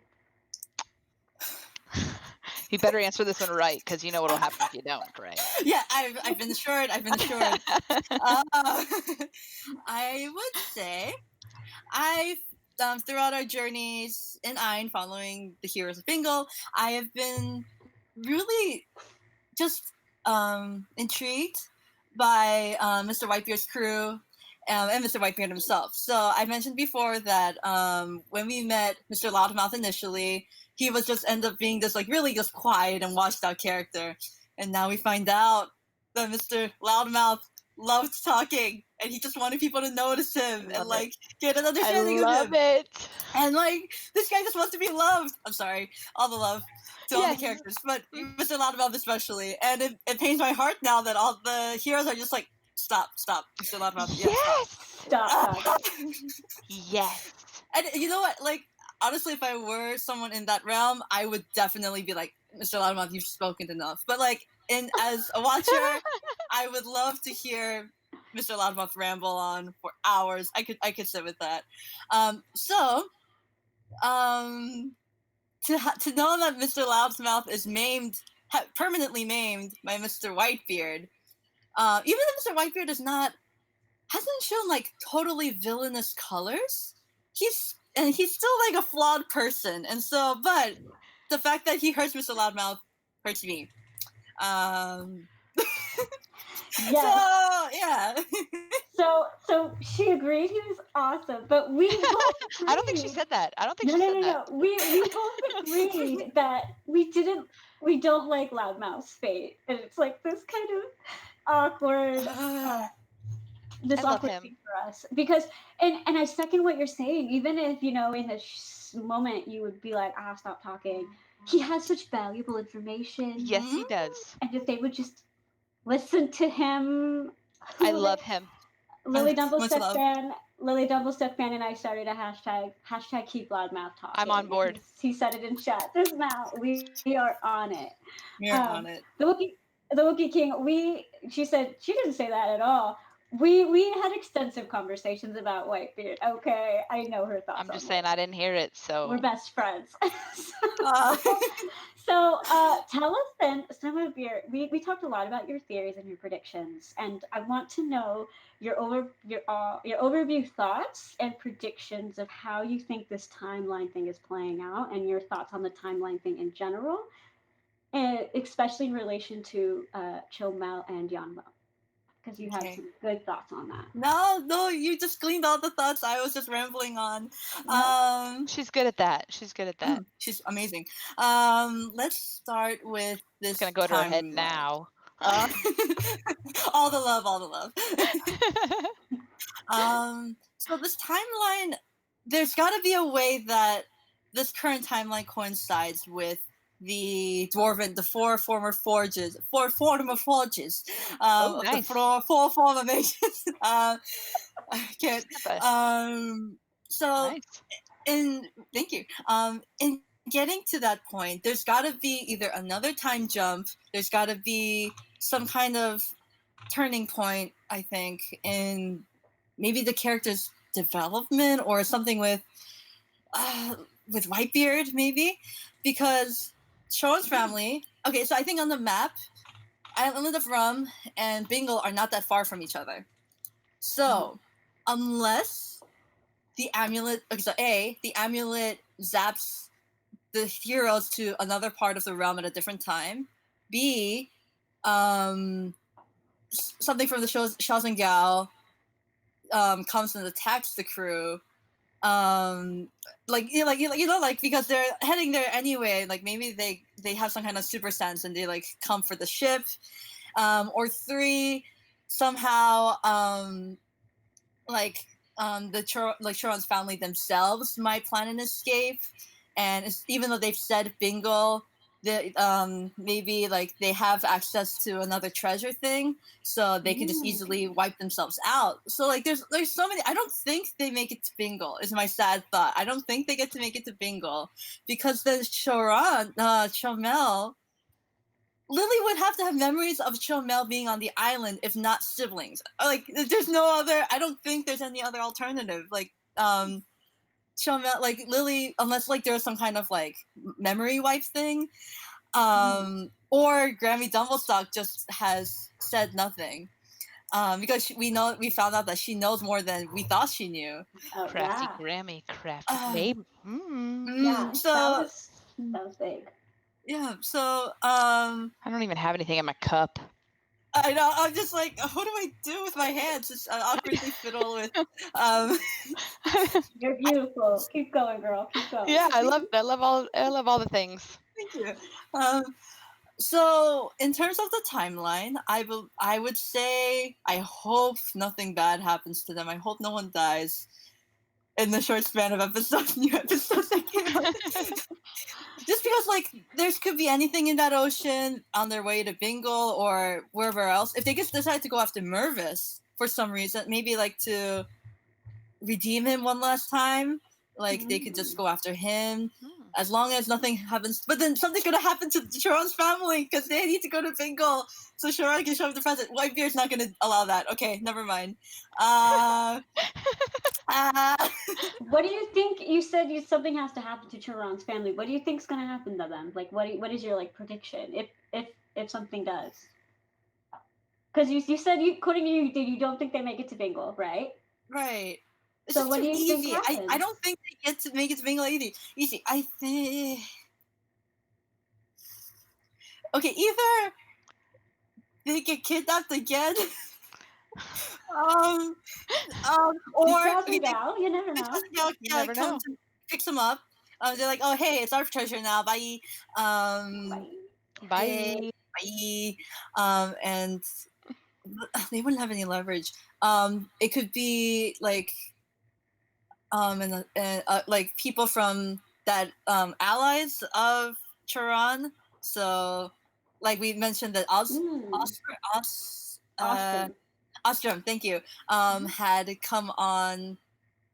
You better answer this one right, because you know what'll happen if you don't, right? Yeah, I've been assured. I would say throughout our journeys in Ain, following the heroes of Bingo, I have been really just intrigued by Mr. Whitebeard's crew and Mr. Whitebeard himself. So I mentioned before that when we met Mr. Loudmouth initially, he was just end up being this like really just quiet and washed out character, and now we find out that Mr. Loudmouth loved talking, and he just wanted people to notice him and like get an understanding of him. I love it. And like this guy just wants to be loved. I'm sorry, all the love to all the characters, but Mr. Loudmouth especially. And it pains my heart now that all the heroes are just like, stop, Mr. Loudmouth. Yes. Stop. Yes. And you know what? Like honestly, if I were someone in that realm, I would definitely be like, Mr. Loudmouth, you've spoken enough. But like, as a watcher, I would love to hear Mr. Loudmouth ramble on for hours. I could sit with that. To know that Mr. Loudmouth is permanently maimed by Mr. Whitebeard, even if Mr. Whitebeard hasn't shown like totally villainous colors, he's still like a flawed person, and so, but the fact that he hurts Mr. Loudmouth hurts me. So she agreed he was awesome, but we both agreed. I don't think she said that. No. We both agreed that we don't like Loudmouth's fate, and it's like this kind of awkward. this I love awkward him. scene for us because and I second what you're saying. Even if in the moment you would be like, ah, stop talking. He has such valuable information, Yes, he does. and if they would just listen to him, I love him. Lily Much Dumblestep love. fan. Lily Dumblestep fan and I started a hashtag keep loudmouth talking. I'm on board. He said it in chat just now. We are on it. We're on it. The Wookiee King. She said she didn't say that at all. We had extensive conversations about Whitebeard. Okay, I know her thoughts. I'm just on saying I didn't hear it, so we're best friends. Uh, So tell us then some of we talked a lot about your theories and your predictions, and I want to know your overview thoughts and predictions of how you think this timeline thing is playing out, and your thoughts on the timeline thing in general, and especially in relation to Chomel and Yanmo, because you have Okay. some good thoughts on that. no, you just gleaned all the thoughts I was just rambling on. she's good at that. She's good at that. She's amazing. Let's start with this. It's gonna go to her head timeline. now. All the love. So this timeline, there's got to be a way that this current timeline coincides with the four former forges, Oh, of nice. the four former mages. I can't. So Nice. thank you. In getting to that point, there's got to be either another time jump. There's got to be some kind of turning point, I think, in maybe the character's development or something with Whitebeard, maybe, because Sean's family. Okay, so I think on the map, Island of Rum and Bingle are not that far from each other. So, unless the amulet, okay, so the amulet zaps the heroes to another part of the realm at a different time. B, something from the Shao Gao comes and attacks the crew. Because they're heading there anyway. Like maybe they have some kind of super sense and they like come for the ship. Or 3, somehow Chiron's family themselves might plan an escape, and even though they've said bingo, maybe like they have access to another treasure thing, so they can just easily wipe themselves out. So like there's so many. I don't think they make it to bingo. Is my sad thought. I don't think they get to make it to bingo because the Chomel. Lily would have to have memories of Chomel being on the island, if not siblings. Like, there's no other. I don't think there's any other alternative. Like, Chomel, like Lily, unless like there's some kind of like memory wipe thing, or Grammy Dumblestock just has said nothing, because we found out that she knows more than we thought she knew. Oh, Crafty yeah. Grammy, crafty babe. Yeah, So that was big. yeah, so I don't even have anything in my cup. I know. I'm just like, what do I do with my hands? Just awkwardly fiddle with. You're beautiful. Keep going, girl. Keep going. Yeah, I love all the things. Thank you. So in terms of the timeline, I would say I hope nothing bad happens to them. I hope no one dies in the short span of new episodes that came out. Just because, like, there could be anything in that ocean on their way to Bingle or wherever else. If they just decide to go after Mervis for some reason, maybe like to redeem him one last time, like they could just go after him. As long as nothing happens, but then something's gonna happen to Sharon's family because they need to go to Bingle, so Sharon can show up the present. Whitebeard's not gonna allow that. Okay, never mind. What do you think? You said something has to happen to Chiron's family. What do you think's gonna happen to them? Like, what is your like prediction if something does? Because you said according to you don't think they make it to Bingle, right? Right. It's So just what too do you easy. think happens? I don't think they get to make it to Bingle easy. I think. Okay, either they get kidnapped again, or you never know. You never know. comes and picks them up. They're like, "Oh, hey, it's our treasure now. Bye." Bye. Bye. And they wouldn't have any leverage. It could be like like people from that allies of Charon. So, like we mentioned that Awesome. Ostrom, thank you, had come on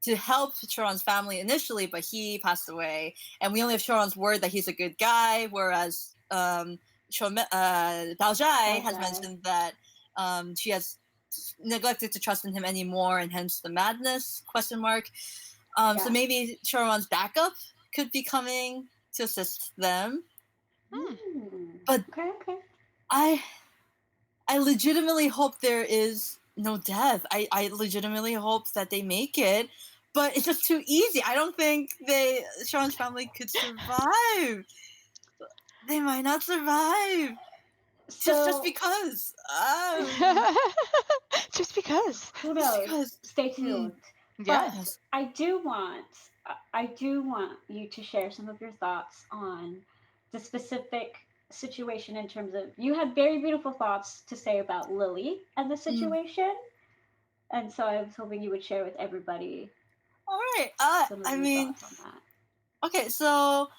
to help Charon's family initially, but he passed away, and we only have Charon's word that he's a good guy. Whereas Baojai has mentioned that she has neglected to trust in him anymore, and hence the madness ? So maybe Charon's backup could be coming to assist them. But okay. I legitimately hope there is no death. I legitimately hope that they make it, but it's just too easy. I don't think Sean's family could survive. They might not survive. Just because. Just because. Who knows? Because. Stay tuned. Yes. But I do want you to share some of your thoughts on the specific situation in terms of, you had very beautiful thoughts to say about Lily and the situation, and so I was hoping you would share with everybody. All right. Some of your thoughts on that. Okay, so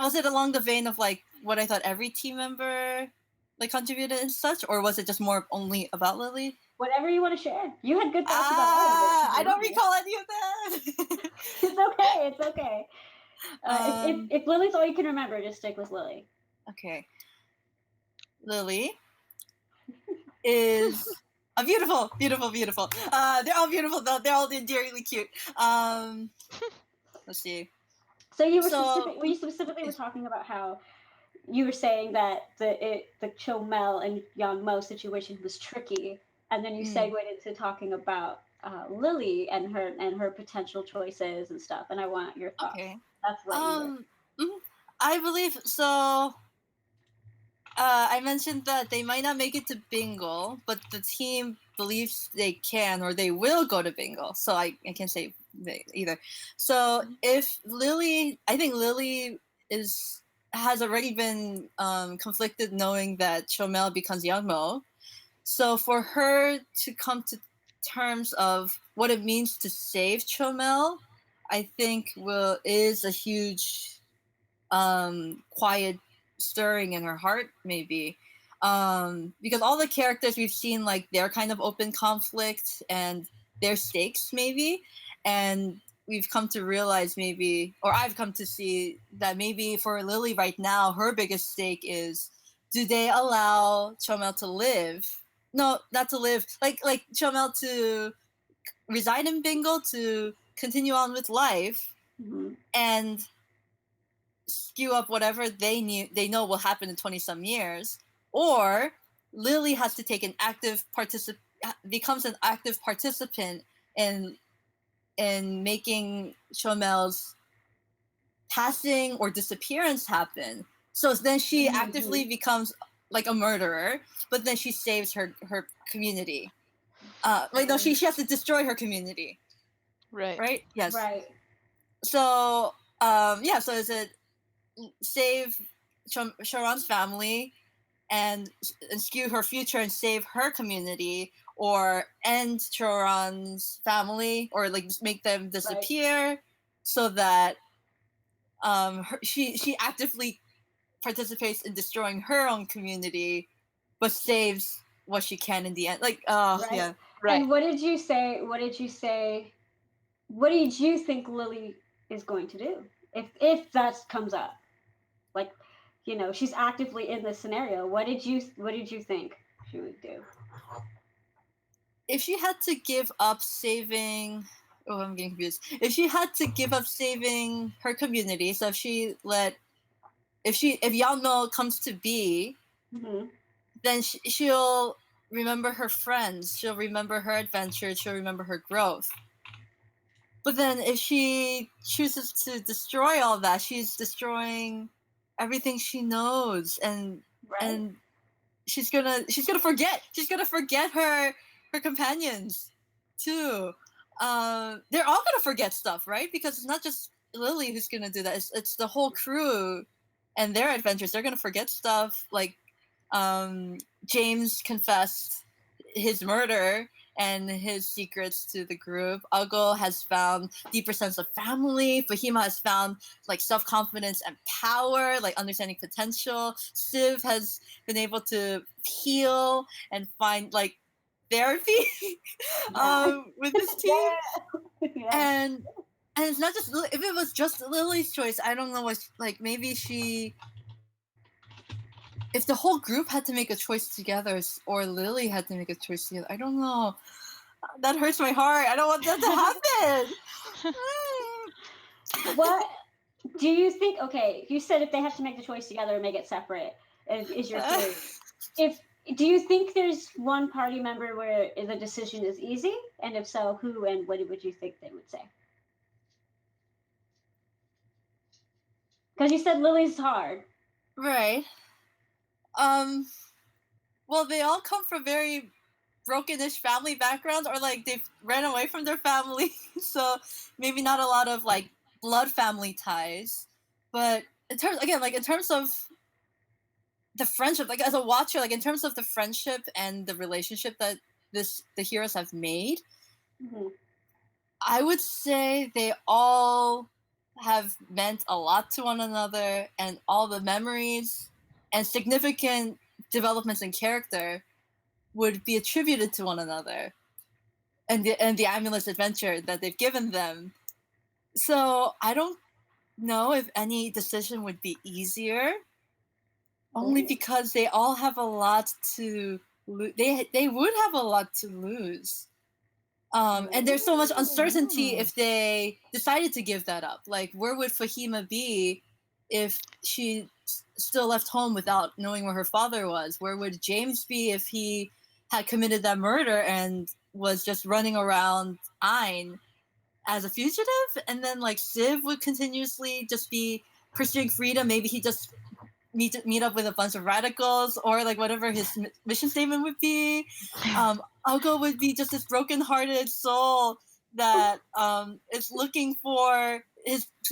was it along the vein of like what I thought every team member like contributed and such, or was it just more only about Lily? Whatever you want to share. You had good thoughts about all of it. I don't recall any of that. It's okay. If Lily's all you can remember, just stick with Lily. Okay. Lily is a beautiful. They're all beautiful though. They're all endearingly cute. Let's see. So you were specifically were talking about how you were saying that the Chomel and Yang-mo situation was tricky, and then you segued into talking about Lily and her potential choices and stuff. And I want your thoughts. Okay. That's what I believe so. I mentioned that they might not make it to Bingo, but the team believes they can or they will go to Bingo. So I can't say they either. So if Lily, I think Lily has already been conflicted knowing that Chomel becomes Youngmo. So for her to come to terms of what it means to save Chomel, I think is a huge quiet stirring in her heart, maybe, because all the characters we've seen, like their kind of open conflict and their stakes, maybe, and we've come to realize maybe, or I've come to see that maybe for Lily right now, her biggest stake is, do they allow Chomel to live? No, not to live. Like Chomel to reside in Bingo, to continue on with life, and skew up whatever they know will happen in 20-some years, or Lily has to take becomes an active participant in making Chomel's passing or disappearance happen. So then she actively becomes like a murderer, but then she saves her community. No, she has to destroy her community. Right? Yes. Right. So, so is it save Sharon's family and skew her future and save her community, or end Sharon's family, or like just make them disappear, so that she actively participates in destroying her own community, but saves what she can in the end. Like, yeah. Right. And what did you say? What did you think Lily is going to do if that comes up? Like, she's actively in this scenario. What did you think she would do? If she had to give up saving, I'm getting confused. If she had to give up saving her community, so if Yano comes to be, then she'll remember her friends. She'll remember her adventures. She'll remember her growth. But then if she chooses to destroy all that, she's destroying everything she knows, and she's gonna forget. She's gonna forget her companions too. They're all gonna forget stuff, right? Because it's not just Lily who's gonna do that. It's the whole crew and their adventures. They're gonna forget stuff like James confessed his murder and his secrets to the group. Ugo has found deeper sense of family. Fahima has found like self-confidence and power, like understanding potential. Siv has been able to heal and find like therapy with his team. Yeah. And it's not just if it was just Lily's choice, I don't know what like maybe she if the whole group had to make a choice together or Lily had to make a choice together, I don't know. That hurts my heart. I don't want that to happen. What do you think? Okay, you said if they have to make the choice together and make it separate, is your theory. Do you think there's one party member where the decision is easy? And if so, who and what would you think they would say? Because you said Lily's hard. Right. Well, they all come from very brokenish family backgrounds, or like they've ran away from their family, so maybe not a lot of like blood family ties. But in terms of the friendship, like as a watcher, like in terms of the friendship and the relationship that the heroes have made, I would say they all have meant a lot to one another, and all the memories and significant developments in character would be attributed to one another and the Amulet's adventure that they've given them. So I don't know if any decision would be easier, only because they all have a lot to they would have a lot to lose. And there's so much uncertainty if they decided to give that up. Like, where would Fahima be if she still left home without knowing where her father was? Where would James be if he had committed that murder and was just running around Ain as a fugitive? And then, like, Siv would continuously just be pursuing freedom. Maybe he just meet up with a bunch of radicals, or like whatever his mission statement would be. Ugo would be just this broken-hearted soul that is looking for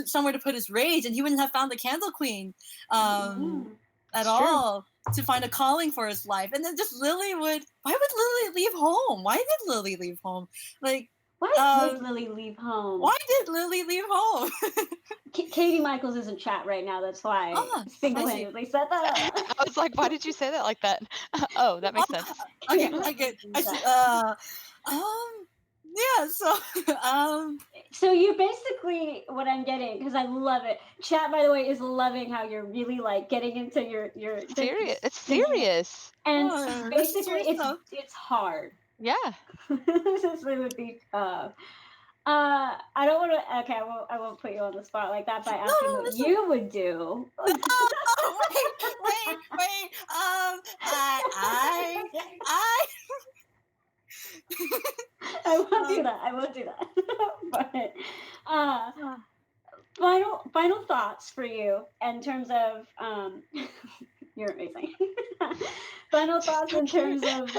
somewhere to put his rage, and he wouldn't have found the Candle Queen at all to find a calling for his life. And then just why would Lily leave home? Why did Lily leave home? Like, why did Lily leave home? Why did Lily leave home? Katie Michaels is in chat right now. That's why single-handedly said that. I was like, why did you say that like that? Oh, that makes sense. Okay, I get. Yeah. So you basically, what I'm getting, because I love it. Chat, by the way, is loving how you're really like getting into your serious. It's serious. And basically, it's hard. Yeah. This would be tough. I don't want to. Okay, I won't put you on the spot like that by asking what you would do. Wait. I won't do that. But final thoughts for you in terms of you're amazing. Final thoughts in terms of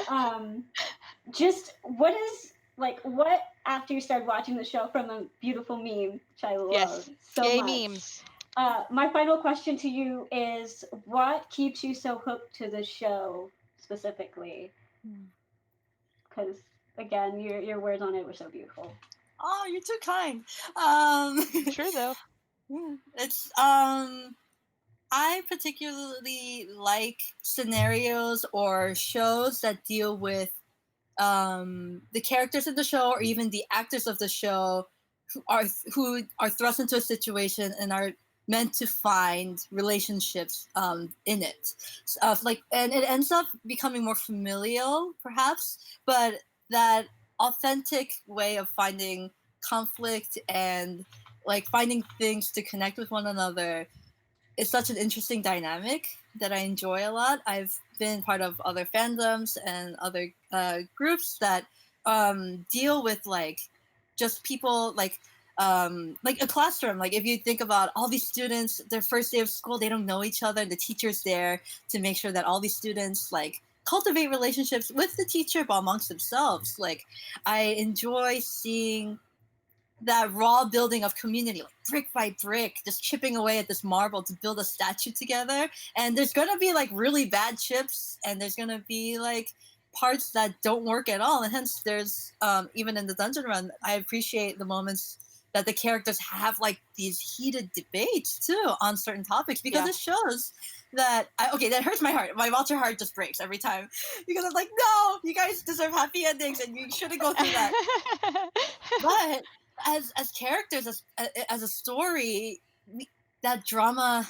just what after you started watching the show from a beautiful meme, which I love so much. Memes. My final question to you is, what keeps you so hooked to the show specifically? Because again, your words on it were so beautiful. Oh, you're too kind. Sure though. It's I particularly like scenarios or shows that deal with the characters of the show, or even the actors of the show, who are thrust into a situation and are meant to find relationships in it. And it ends up becoming more familial, perhaps, but that authentic way of finding conflict and like finding things to connect with one another is such an interesting dynamic that I enjoy a lot. I've been part of other fandoms and other groups that deal with like just people like a classroom. Like, if you think about all these students, their first day of school, they don't know each other, and the teacher's there to make sure that all these students like cultivate relationships with the teacher but amongst themselves. Like, I enjoy seeing that raw building of community, like brick by brick, just chipping away at this marble to build a statue together. And there's gonna be like really bad chips, and there's gonna be like parts that don't work at all. And hence, there's even in the dungeon run, I appreciate the moments that the characters have like these heated debates too on certain topics, because it shows that that hurts my heart. My Walter heart just breaks every time, because I'm like, no, you guys deserve happy endings, and you shouldn't go through that. But as characters, as a story, that drama,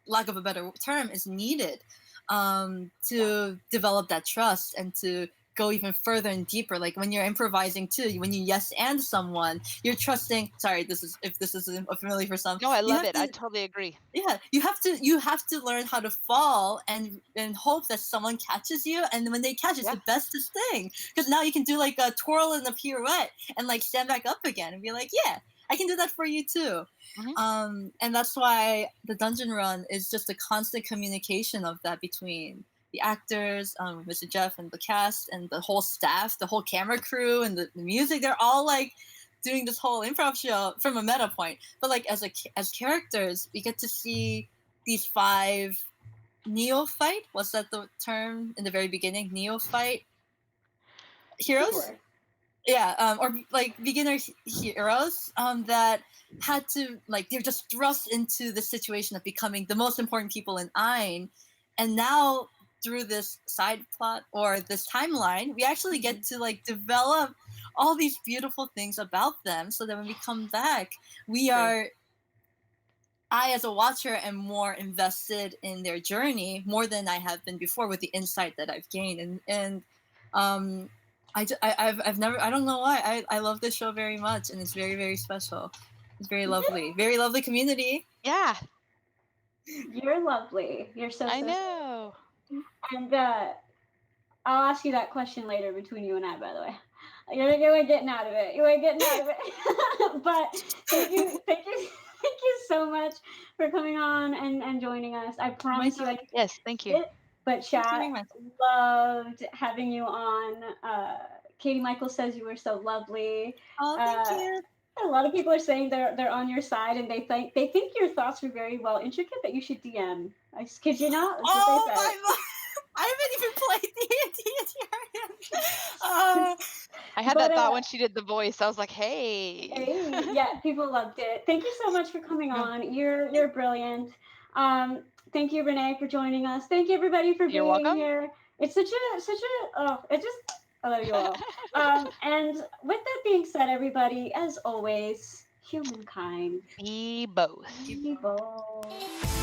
lack of a better term, is needed to develop that trust and to go even further and deeper. Like when you're improvising too, when you yes and someone, you're trusting. Sorry, if this is familiar for some. No, I love it. I totally agree. Yeah, you have to learn how to fall and hope that someone catches you, and when they catch, it's the bestest thing, because now you can do like a twirl and a pirouette and like stand back up again and be like, yeah, I can do that for you too. Mm-hmm. And that's why the dungeon run is just a constant communication of that between the actors, Mr. Jeff and the cast and the whole staff, the whole camera crew and the music. They're all like doing this whole improv show from a meta point. But like as characters, we get to see these 5 neophyte. Was that the term in the very beginning? Neophyte heroes. Sure. Yeah, or like beginner heroes that had to, like, they're just thrust into the situation of becoming the most important people in Ain, and now through this side plot or this timeline, we actually get to like develop all these beautiful things about them, so that when we come back, I as a watcher am more invested in their journey more than I have been before, with the insight that I've gained, and I've never, I don't know why, I love this show very much, and it's very, very special. It's very lovely community. Yeah, You're lovely. You're so. I know. And I'll ask you that question later between you and I, by the way. You ain't getting out of it. You ain't getting out of it. But thank you so much for coming on and joining us. I promise you. Yes, thank you. But chat, loved having you on. Katie Michael says you were so lovely. Oh, thank you. A lot of people are saying they're on your side, and they think your thoughts were very well intricate, that you should DM. I just kid you not. That's oh what they said. my! I haven't even played D&D. I had that thought when she did the voice. I was like, hey. Yeah, people loved it. Thank you so much for coming on. You're brilliant. Thank you, Renee, for joining us. Thank you, everybody, for being here. It's I love you all. And with that being said, everybody, as always, humankind. Be both. Be both.